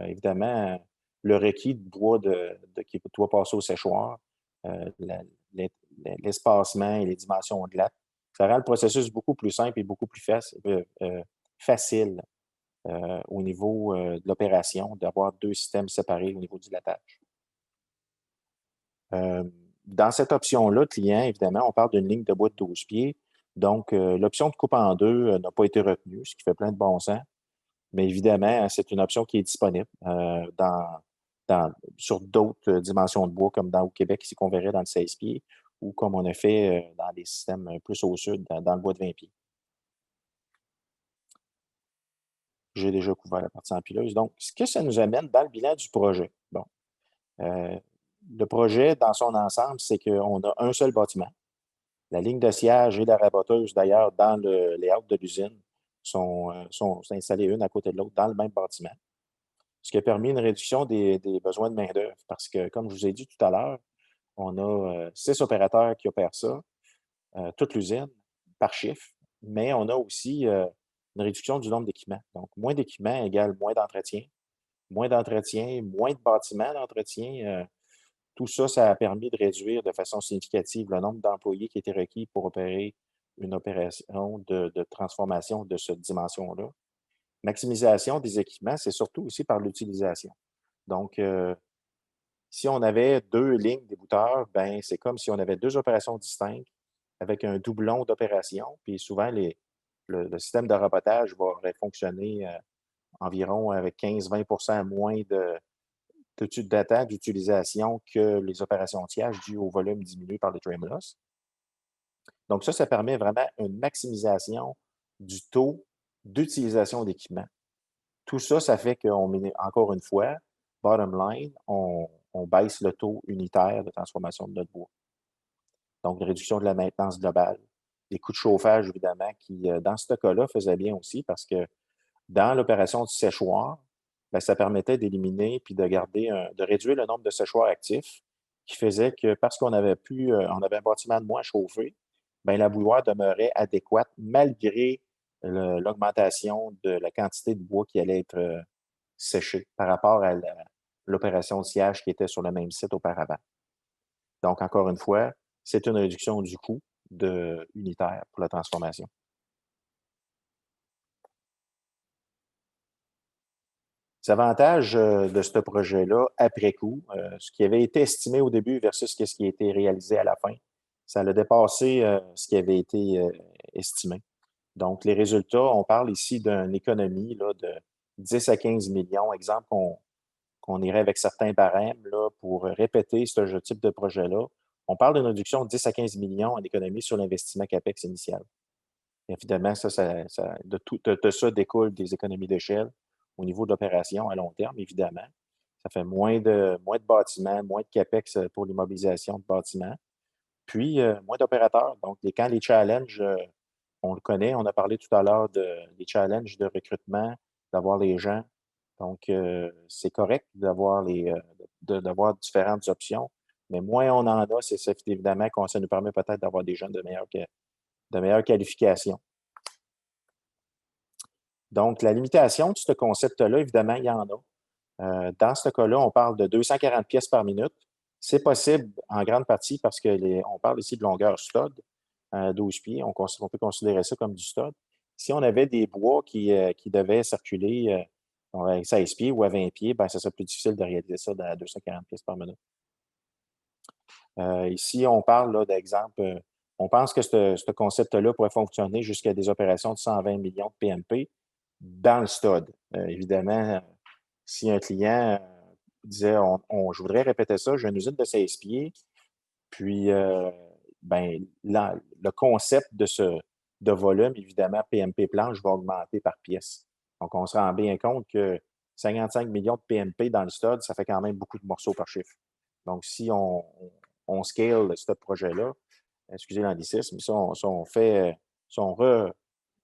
S9: Évidemment, le requis de bois qui doit passer au séchoir, l'espacement et les dimensions de latte, ça rend le processus beaucoup plus simple et beaucoup plus facile au niveau de l'opération, d'avoir 2 systèmes séparés au niveau du latage. Dans cette option-là, client, évidemment, on parle d'une ligne de bois de 12 pieds. Donc, l'option de coupe en deux n'a pas été retenue, ce qui fait plein de bon sens. Mais évidemment, c'est une option qui est disponible sur d'autres dimensions de bois, comme au Québec, ici qu'on verrait dans le 16 pieds, ou comme on a fait dans des systèmes plus au sud, dans le bois de 20 pieds. J'ai déjà couvert la partie empileuse. Donc, ce que ça nous amène dans le bilan du projet. Bon. Le projet, dans son ensemble, c'est qu'on a un seul bâtiment. La ligne de sciage et la raboteuse, d'ailleurs, dans le layout de l'usine, sont installées une à côté de l'autre dans le même bâtiment. Ce qui a permis une réduction des besoins de main-d'œuvre. Parce que, comme je vous ai dit tout à l'heure, on a 6 opérateurs qui opèrent ça, toute l'usine, par chiffre, mais on a aussi une réduction du nombre d'équipements. Donc, moins d'équipements égale moins d'entretien. Moins d'entretien, moins de bâtiments d'entretien. Tout ça, ça a permis de réduire de façon significative le nombre d'employés qui étaient requis pour opérer une opération de transformation de cette dimension-là. Maximisation des équipements, c'est surtout aussi par l'utilisation. Donc, si on avait 2 lignes d'ébouteurs, ben c'est comme si on avait 2 opérations distinctes avec un doublon d'opération. Puis souvent, le système de rabotage va fonctionner environ avec 15-20 moins d'utilisation que les opérations de sciage dues au volume diminué par le trim loss. Donc ça permet vraiment une maximisation du taux d'utilisation d'équipement. Tout ça, ça fait qu'on met, encore une fois, bottom line, on baisse le taux unitaire de transformation de notre bois. Donc, réduction de la maintenance globale, des coûts de chauffage, évidemment, qui, dans ce cas-là, faisaient bien aussi parce que dans l'opération du séchoir, bien, ça permettait d'éliminer puis de garder de réduire le nombre de séchoirs actifs, qui faisait que parce qu'on avait on avait un bâtiment de moins chauffé, bien, la bouilloire demeurait adéquate malgré l'augmentation de la quantité de bois qui allait être séché par rapport à l'opération de sciage qui était sur le même site auparavant. Donc, encore une fois, c'est une réduction du coût unitaire pour la transformation. Les avantages de ce projet-là, après coup, ce qui avait été estimé au début versus ce qui a été réalisé à la fin, ça a dépassé ce qui avait été estimé. Donc, les résultats, on parle ici d'une économie là, de 10 à 15 millions. Exemple, qu'on irait avec certains barèmes là, pour répéter ce type de projet-là. On parle d'une réduction de 10 à 15 millions en économie sur l'investissement CAPEX initial. Évidemment, de ça découle des économies d'échelle au niveau de l'opération à long terme, évidemment. Ça fait moins de bâtiments, moins de CAPEX pour l'immobilisation de bâtiments, puis moins d'opérateurs. Donc, quand les challenges, on le connaît, on a parlé tout à l'heure des challenges de recrutement, d'avoir les gens. Donc, c'est correct d'avoir différentes options, mais moins on en a, c'est évidemment que ça nous permet peut-être d'avoir des gens de meilleure qualification. Donc, la limitation de ce concept-là, évidemment, il y en a. Dans ce cas-là, on parle de 240 pièces par minute. C'est possible en grande partie parce on parle ici de longueur stud, 12 pieds. On peut considérer ça comme du stud. Si on avait des bois qui devaient circuler à 16 pieds ou à 20 pieds, bien, ça serait plus difficile de réaliser ça à 240 pièces par minute. Ici, on parle d'exemple, on pense que ce concept-là pourrait fonctionner jusqu'à des opérations de 120 millions de PMP dans le stud. Évidemment, si un client disait je voudrais répéter ça, j'ai une usine de 16 pieds, puis ben, le concept de volume, évidemment, PMP planche va augmenter par pièce. Donc, on se rend bien compte que 55 millions de PMP dans le stud, ça fait quand même beaucoup de morceaux par chiffre. Donc, si on scale ce projet-là, excusez l'anglicisme, si on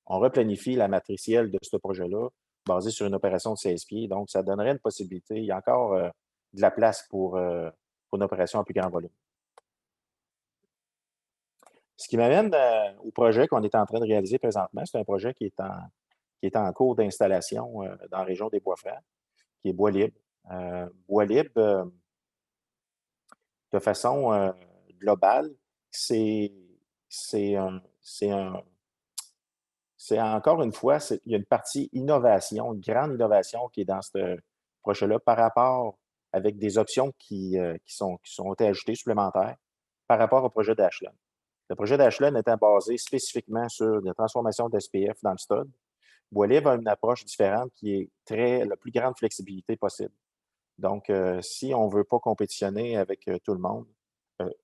S9: replanifie la matricielle de ce projet-là basé sur une opération de 16 pieds, donc ça donnerait une possibilité. Il y a encore de la place pour une opération à plus grand volume. Ce qui m'amène au projet qu'on est en train de réaliser présentement, c'est un projet qui est en cours d'installation dans la région des Bois-Francs, qui est Bois Libre. Bois Libre, de façon globale, c'est encore une fois, il y a une partie innovation, une grande innovation qui est dans ce projet-là par rapport avec des options qui sont ajoutées supplémentaires par rapport au projet d'Ashland. Le projet d'Ashland était basé spécifiquement sur la transformation d'SPF dans le stud. Bois Libre a une approche différente qui est la plus grande flexibilité possible. Donc, si on ne veut pas compétitionner avec tout le monde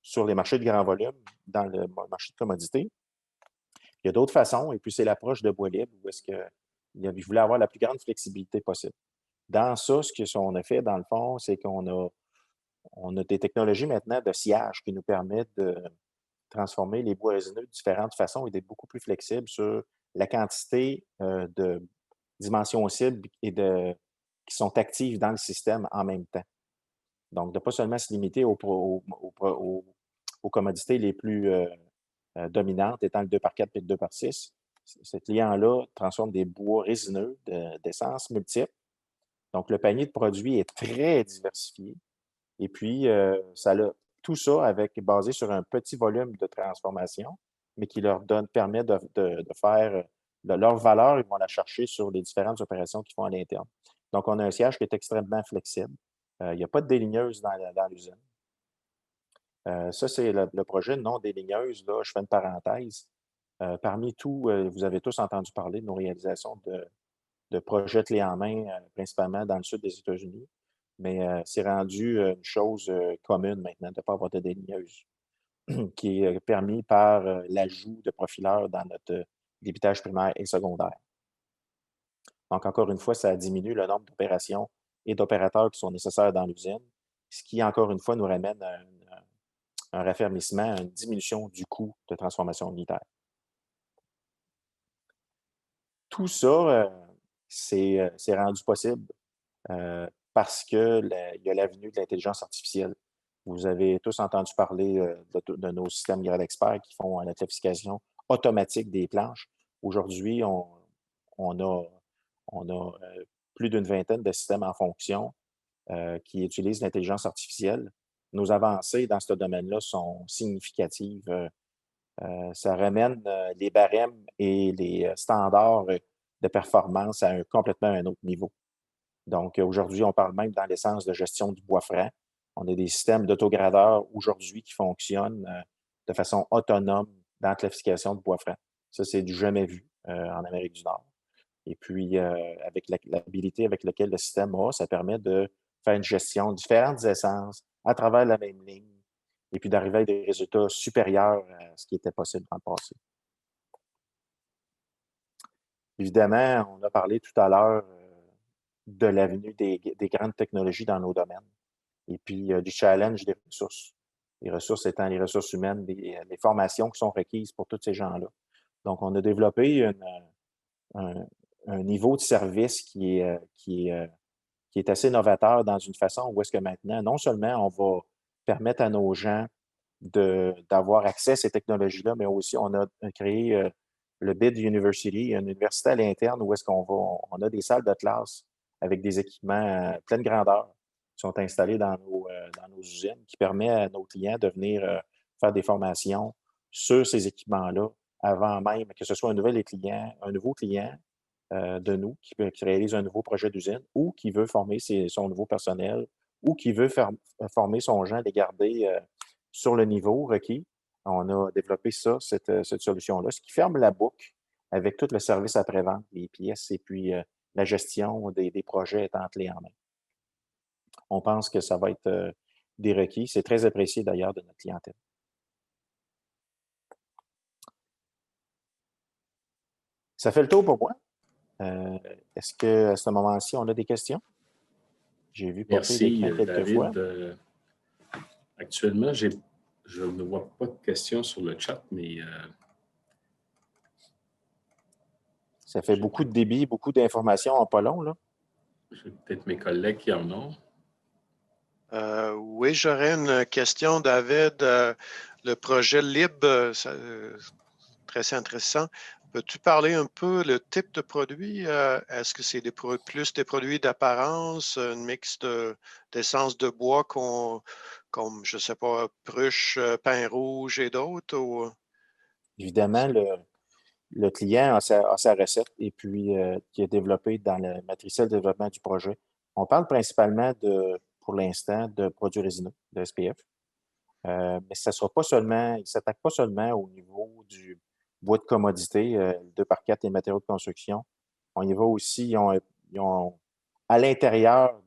S9: sur les marchés de grand volume, dans le marché de commodité, il y a d'autres façons, et puis c'est l'approche de Bois Libre où est-ce qu'il voulait avoir la plus grande flexibilité possible. Dans ça, ce qu'on a fait, dans le fond, c'est qu'on a des technologies maintenant de sciage qui nous permettent de transformer les bois résineux de différentes façons et d'être beaucoup plus flexibles sur la quantité de dimensions cibles qui sont actives dans le système en même temps. Donc, de ne pas seulement se limiter aux commodités les plus dominantes, étant le 2x4 et le 2x6. Ce client-là transforme des bois résineux d'essence multiples. Donc, le panier de produits est très diversifié. Et puis, tout ça basé sur un petit volume de transformation, mais qui leur permet de faire leur valeur, ils vont la chercher sur les différentes opérations qu'ils font à l'interne. Donc, on a un siège qui est extrêmement flexible. Il n'y a pas de déligneuse dans l'usine. Ça, c'est le projet non déligneuse. Là, je fais une parenthèse. Parmi tout, vous avez tous entendu parler de nos réalisations de projets clés en main, principalement dans le sud des États-Unis. Mais c'est rendu une chose commune maintenant de ne pas avoir de déligneuse, qui est permis par l'ajout de profileurs dans notre débitage primaire et secondaire. Donc, encore une fois, ça diminue le nombre d'opérations et d'opérateurs qui sont nécessaires dans l'usine, ce qui, encore une fois, nous ramène à un raffermissement, à une diminution du coût de transformation unitaire. Tout ça, c'est rendu possible parce qu'il y a l'avenue de l'intelligence artificielle. Vous avez tous entendu parler de nos systèmes Grade Expert qui font la classification automatique des planches. Aujourd'hui, on a plus d'une vingtaine de systèmes en fonction qui utilisent l'intelligence artificielle. Nos avancées dans ce domaine-là sont significatives. Ça ramène les barèmes et les standards de performance à complètement un autre niveau. Donc, aujourd'hui, on parle même dans l'essence de gestion du bois franc. On a des systèmes d'autogradeurs aujourd'hui qui fonctionnent de façon autonome dans la classification de bois franc. Ça, c'est du jamais vu en Amérique du Nord. Et puis, avec l'habilité avec laquelle le système a, ça permet de faire une gestion de différentes essences à travers la même ligne et puis d'arriver à des résultats supérieurs à ce qui était possible dans le passé. Évidemment, on a parlé tout à l'heure de l'avenue des grandes technologies dans nos domaines et puis du challenge des ressources. Les ressources étant les ressources humaines, les formations qui sont requises pour tous ces gens-là. Donc, on a développé un niveau de service qui est assez novateur dans une façon où est-ce que maintenant, non seulement on va permettre à nos gens d'avoir accès à ces technologies-là, mais aussi on a créé le BID University, une université à l'interne où est-ce on a des salles de classe avec des équipements pleine grandeur qui sont installés dans nos usines, qui permet à nos clients de venir faire des formations sur ces équipements-là avant même que ce soit un nouveau client de nous qui réalise un nouveau projet d'usine ou qui veut former son nouveau personnel ou qui veut former son gens, les garder sur le niveau requis. On a développé cette solution-là, ce qui ferme la boucle avec tout le service après-vente, les pièces et puis la gestion des projets étant clé en main. On pense que ça va être des requis. C'est très apprécié d'ailleurs de notre clientèle. Ça fait le tour pour moi. Est-ce qu'à ce moment-ci, on a des questions? J'ai vu porter l'écran quelques fois.
S2: Actuellement, je ne vois pas de questions sur le chat, mais...
S9: Ça fait beaucoup de débit, beaucoup d'informations en pas long, là.
S2: J'ai peut-être mes collègues qui en ont.
S4: Oui, j'aurais une question, David. Le projet LIB, très intéressant. Peux-tu parler un peu le type de produit? Est-ce que c'est plus des produits d'apparence, un mix d'essence de bois comme, je ne sais pas, pruche, pin rouge et d'autres? Ou...
S9: Évidemment, le client a sa recette et puis qui est développée dans le matriciel de développement du projet. On parle principalement pour l'instant, de produits résineux, de SPF. Mais ça sera pas seulement, il ne s'attaque pas seulement au niveau du bois de commodité, 2x4 et matériaux de construction. On y va aussi, ils ont à l'intérieur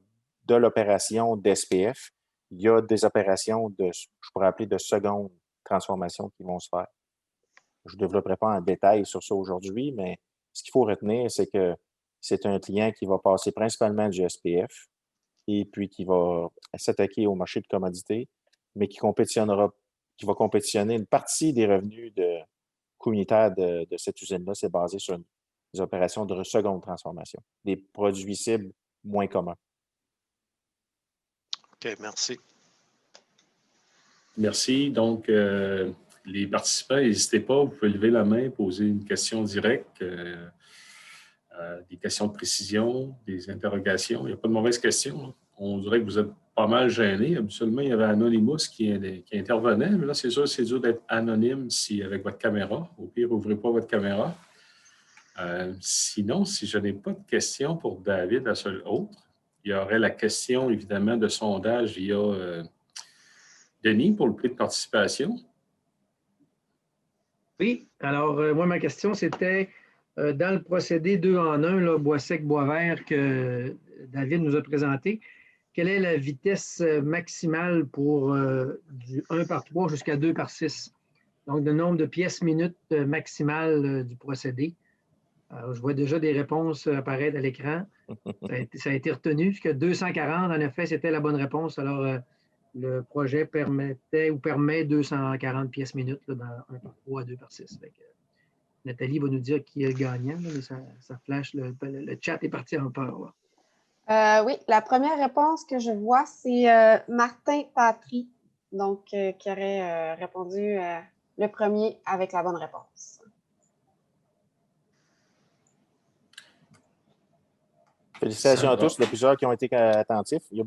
S9: de l'opération d'SPF, il y a des opérations je pourrais appeler de seconde transformation qui vont se faire. Je ne développerai pas en détail sur ça aujourd'hui, mais ce qu'il faut retenir, c'est que c'est un client qui va passer principalement du SPF et puis qui va s'attaquer au marché de commodité, mais qui va compétitionner une partie des revenus communautaires de cette usine-là. C'est basé sur des opérations de seconde transformation, des produits cibles moins communs.
S4: OK, merci.
S2: Merci. Donc, les participants, n'hésitez pas, vous pouvez lever la main, poser une question directe, des questions de précision, des interrogations. Il n'y a pas de mauvaises questions. On dirait que vous êtes pas mal gênés. Habituellement, il y avait Anonymous qui intervenait, mais là, c'est sûr, c'est dur d'être anonyme avec votre caméra. Au pire, n'ouvrez pas votre caméra. Sinon, si je n'ai pas de questions pour David à seul autre, il y aurait la question, évidemment, de sondage via Denis pour le prix de participation.
S1: Oui, alors moi, ma question, c'était dans le procédé 2 en 1, là, bois sec, bois vert, que David nous a présenté, quelle est la vitesse maximale pour du 1 par 3 jusqu'à 2 par 6? Donc, le nombre de pièces minutes maximales du procédé. Alors, je vois déjà des réponses apparaître à l'écran. Ça a été retenu, puisque 240, en effet, c'était la bonne réponse. Alors, le projet permet 240 pièces minutes là, dans 1 par 3 à 2 par 6. Nathalie va nous dire qui est le gagnant, là, mais ça flash, le chat est parti en peur.
S6: Oui, la première réponse que je vois, c'est Martin Patry, donc qui aurait répondu le premier avec la bonne réponse.
S9: Félicitations à tous. Il y a plusieurs qui ont été attentifs. Il y a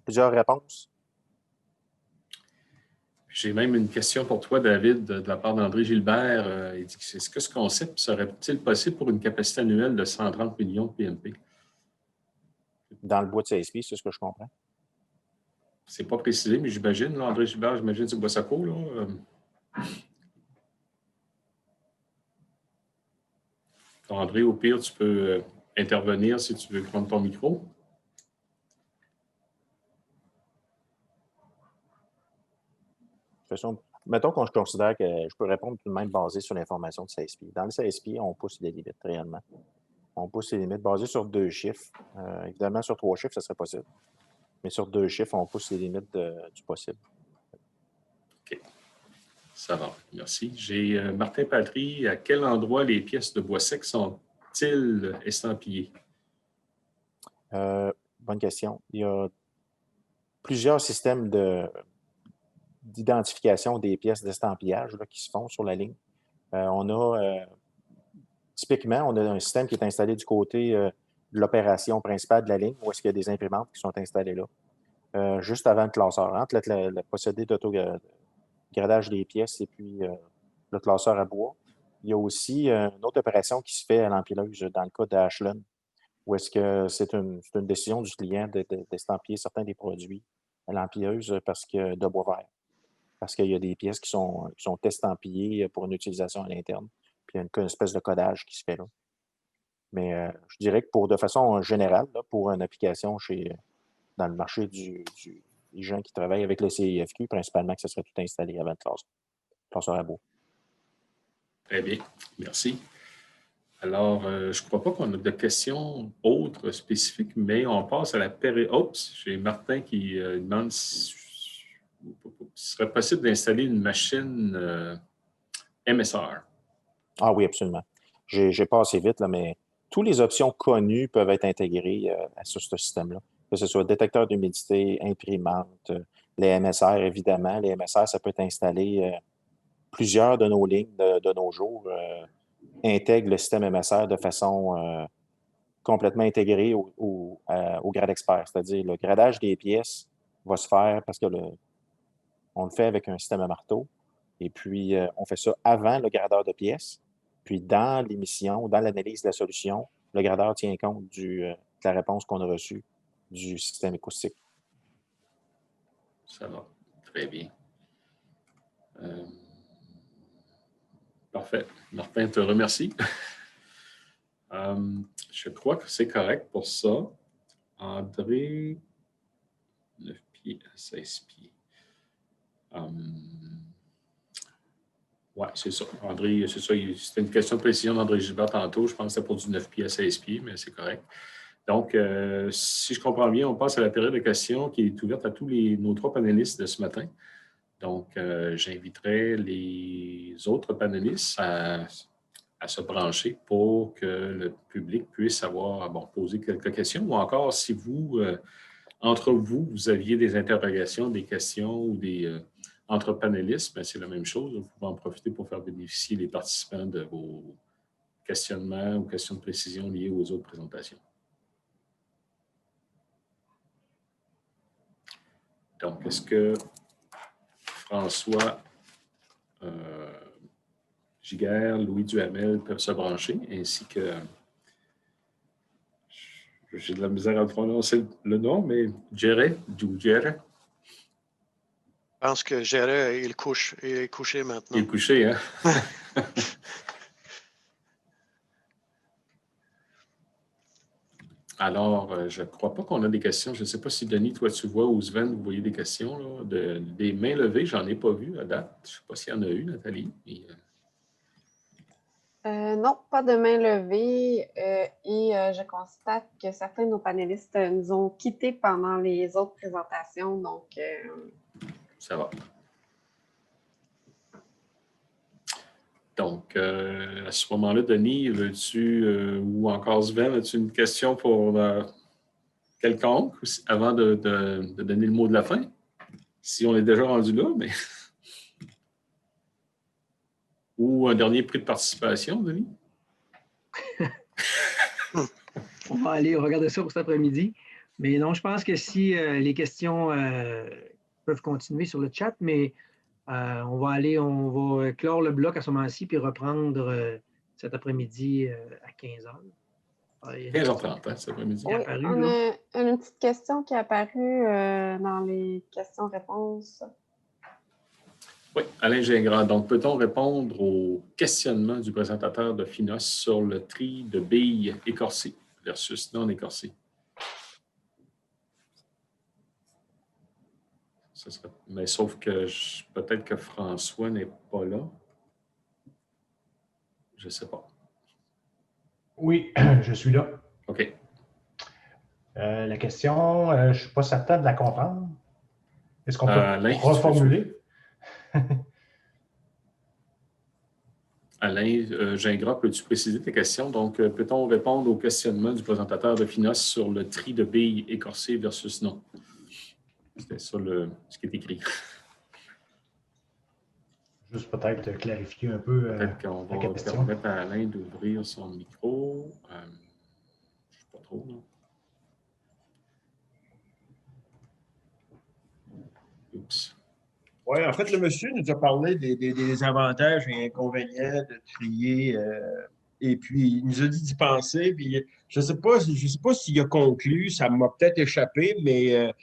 S9: plusieurs réponses.
S2: J'ai même une question pour toi, David, de la part d'André Gilbert. Il dit, est-ce que ce concept serait-il possible pour une capacité annuelle de 130 millions de PMP?
S9: Dans le bois de CSP, c'est ce que je comprends.
S2: C'est pas précisé, mais j'imagine, André Gilbert, j'imagine que c'est Boissaco, là. André, au pire, tu peux intervenir si tu veux prendre ton micro.
S9: De toute façon, mettons qu'on considère que je peux répondre tout de même basé sur l'information de CSP. Dans le CSP, on pousse les limites réellement. On pousse les limites basées sur 2 chiffres. Évidemment, sur 3 chiffres, ça serait possible. Mais sur 2 chiffres, on pousse les limites du possible.
S2: OK. Ça va. Merci. J'ai Martin Patry. À quel endroit les pièces de bois sec sont-ils estampillées?
S9: Bonne question. Il y a plusieurs systèmes d'identification des pièces d'estampillage qui se font sur la ligne. Typiquement, on a un système qui est installé du côté de l'opération principale de la ligne, où est-ce qu'il y a des imprimantes qui sont installées là, juste avant le classeur, entre le procédé d'autogradage des pièces et puis le classeur à bois. Il y a aussi une autre opération qui se fait à l'empileuse dans le cas d'Ashland, où est-ce que c'est une décision du client d'estampiller certains des produits à l'empileuse de bois vert. Parce qu'il y a des pièces qui sont estampillées pour une utilisation à l'interne. Puis il y a une espèce de codage qui se fait là. Mais je dirais que de façon générale, là, pour une application dans le marché des gens qui travaillent avec le CIFQ, principalement que ce serait tout installé avant le classeur à bois.
S2: Très bien. Merci. Alors, je ne crois pas qu'on a de questions autres spécifiques, mais on passe à la période. Oups, j'ai Martin qui demande si ce serait possible d'installer une machine MSR.
S9: Ah oui, absolument. J'ai pas assez vite, là, mais toutes les options connues peuvent être intégrées sur ce système-là. Que ce soit détecteur d'humidité, imprimante, les MSR, évidemment. Les MSR, ça peut être installé. Plusieurs de nos lignes de nos jours intègrent le système MSR de façon complètement intégrée au grade expert. C'est-à-dire, le gradage des pièces va se faire parce que on le fait avec un système à marteau. Et puis, on fait ça avant le gradeur de pièces. Puis, dans l'émission, dans l'analyse de la solution, le gradeur tient compte de la réponse qu'on a reçue du système acoustique.
S2: Ça va. Très bien. Parfait. Martin, te remercie. Je crois que c'est correct pour ça. André, 9 pieds à 16 pieds. Oui, c'est ça. André, c'est ça. C'était une question de précision d'André Gilbert tantôt. Je pense que c'était pour du 9 pieds à 16 pieds, mais c'est correct. Donc, si je comprends bien, on passe à la période de questions qui est ouverte à tous nos 3 panélistes de ce matin. Donc, j'inviterai les autres panélistes à se brancher pour que le public puisse poser quelques questions ou encore si vous, entre vous, vous aviez des interrogations, des questions ou entre panélistes, c'est la même chose. Vous pouvez en profiter pour faire bénéficier les participants de vos questionnements ou questions de précision liées aux autres présentations. Donc, est-ce que François Giguère, Louis Duhamel peuvent se brancher, ainsi que, j'ai de la misère à prononcer le nom, mais Jerry. Je
S4: pense que Jerry, il est couché maintenant.
S2: Il est couché, hein? Alors, je ne crois pas qu'on a des questions. Je ne sais pas si, Denis, toi, tu vois, ou Sven, vous voyez des questions. Là, des mains levées, je n'en ai pas vu à date. Je ne sais pas s'il y en a eu, Nathalie. Mais,
S6: non, pas de main levée. Et je constate que certains de nos panélistes nous ont quittés pendant les autres présentations. Donc,
S2: ça va. Donc, à ce moment-là, Denis, veux-tu, ou encore Sven, as-tu une question pour quelconque avant de donner le mot de la fin? Si on est déjà rendu là, mais... Ou un dernier prix de participation, Denis?
S1: On va aller regarder ça pour cet après-midi. Mais non, je pense que si les questions peuvent continuer sur le chat, mais on va clore le bloc à ce moment-ci puis reprendre cet après-midi à 15h.
S2: 15h30, hein, cet après-midi.
S6: Oui, on a une petite question qui est apparue dans les questions-réponses.
S2: Oui, Alain Gingras. Donc, peut-on répondre au questionnement du présentateur de Finos sur le tri de billes écorcées versus non écorcées? Mais sauf que peut-être que François n'est pas là. Je ne sais pas.
S7: Oui, je suis là.
S2: OK.
S7: La question, je ne suis pas certain de la comprendre. Est-ce qu'on peut reformuler?
S2: Alain Gingras, peux-tu préciser tes questions? Donc, peut-on répondre au questionnement du présentateur de Finos sur le tri de billes écorcées versus non? C'était ça ce qui est écrit.
S7: Juste peut-être clarifier un peu
S2: peut-être qu'on va permettre à Alain d'ouvrir son micro. Je ne sais pas trop. Non? Oups.
S10: Oui, en fait, le monsieur nous a parlé des avantages et inconvénients de trier. Et puis, il nous a dit d'y penser. Puis, je ne sais pas s'il a conclu, ça m'a peut-être échappé, mais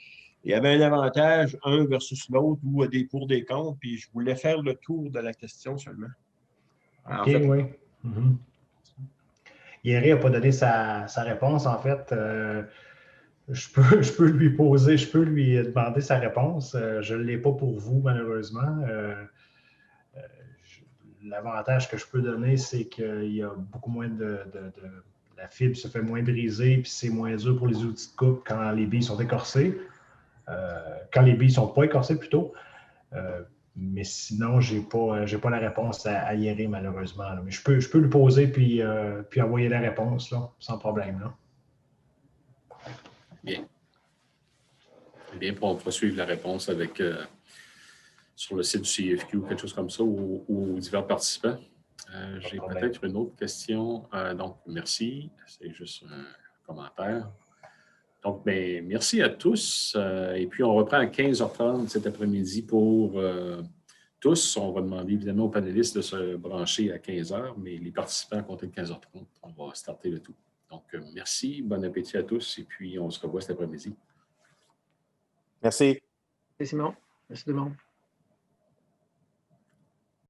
S10: il y avait un avantage, un versus l'autre, ou des pour des contre. Puis, je voulais faire le tour de la question seulement.
S7: OK, oui. Yeri n'a pas donné sa réponse, en fait. Je peux lui demander sa réponse. Je ne l'ai pas pour vous, malheureusement. L'avantage que je peux donner, c'est qu'il y a beaucoup moins la fibre se fait moins briser, puis c'est moins dur pour les outils de coupe quand les billes sont écorcées. Quand les billes ne sont pas écorcées, plutôt. Mais sinon, je n'ai pas la réponse à Yeri, malheureusement. Là. Mais je peux lui poser puis envoyer la réponse, là, sans problème. Là.
S2: Bien. Bien, on pourra suivre la réponse avec sur le site du CFQ ou quelque chose comme ça, ou divers participants. J'ai peut-être une autre question. Donc, merci. C'est juste un commentaire. Donc, bien, merci à tous. Et puis, on reprend à 15h30 cet après-midi pour tous. On va demander évidemment aux panélistes de se brancher à 15h, mais les participants à compter de 15h30, on va starter le tout. Donc, merci, bon appétit à tous, et puis on se revoit cet après-midi.
S9: Merci.
S1: Merci Simon. Merci tout le monde.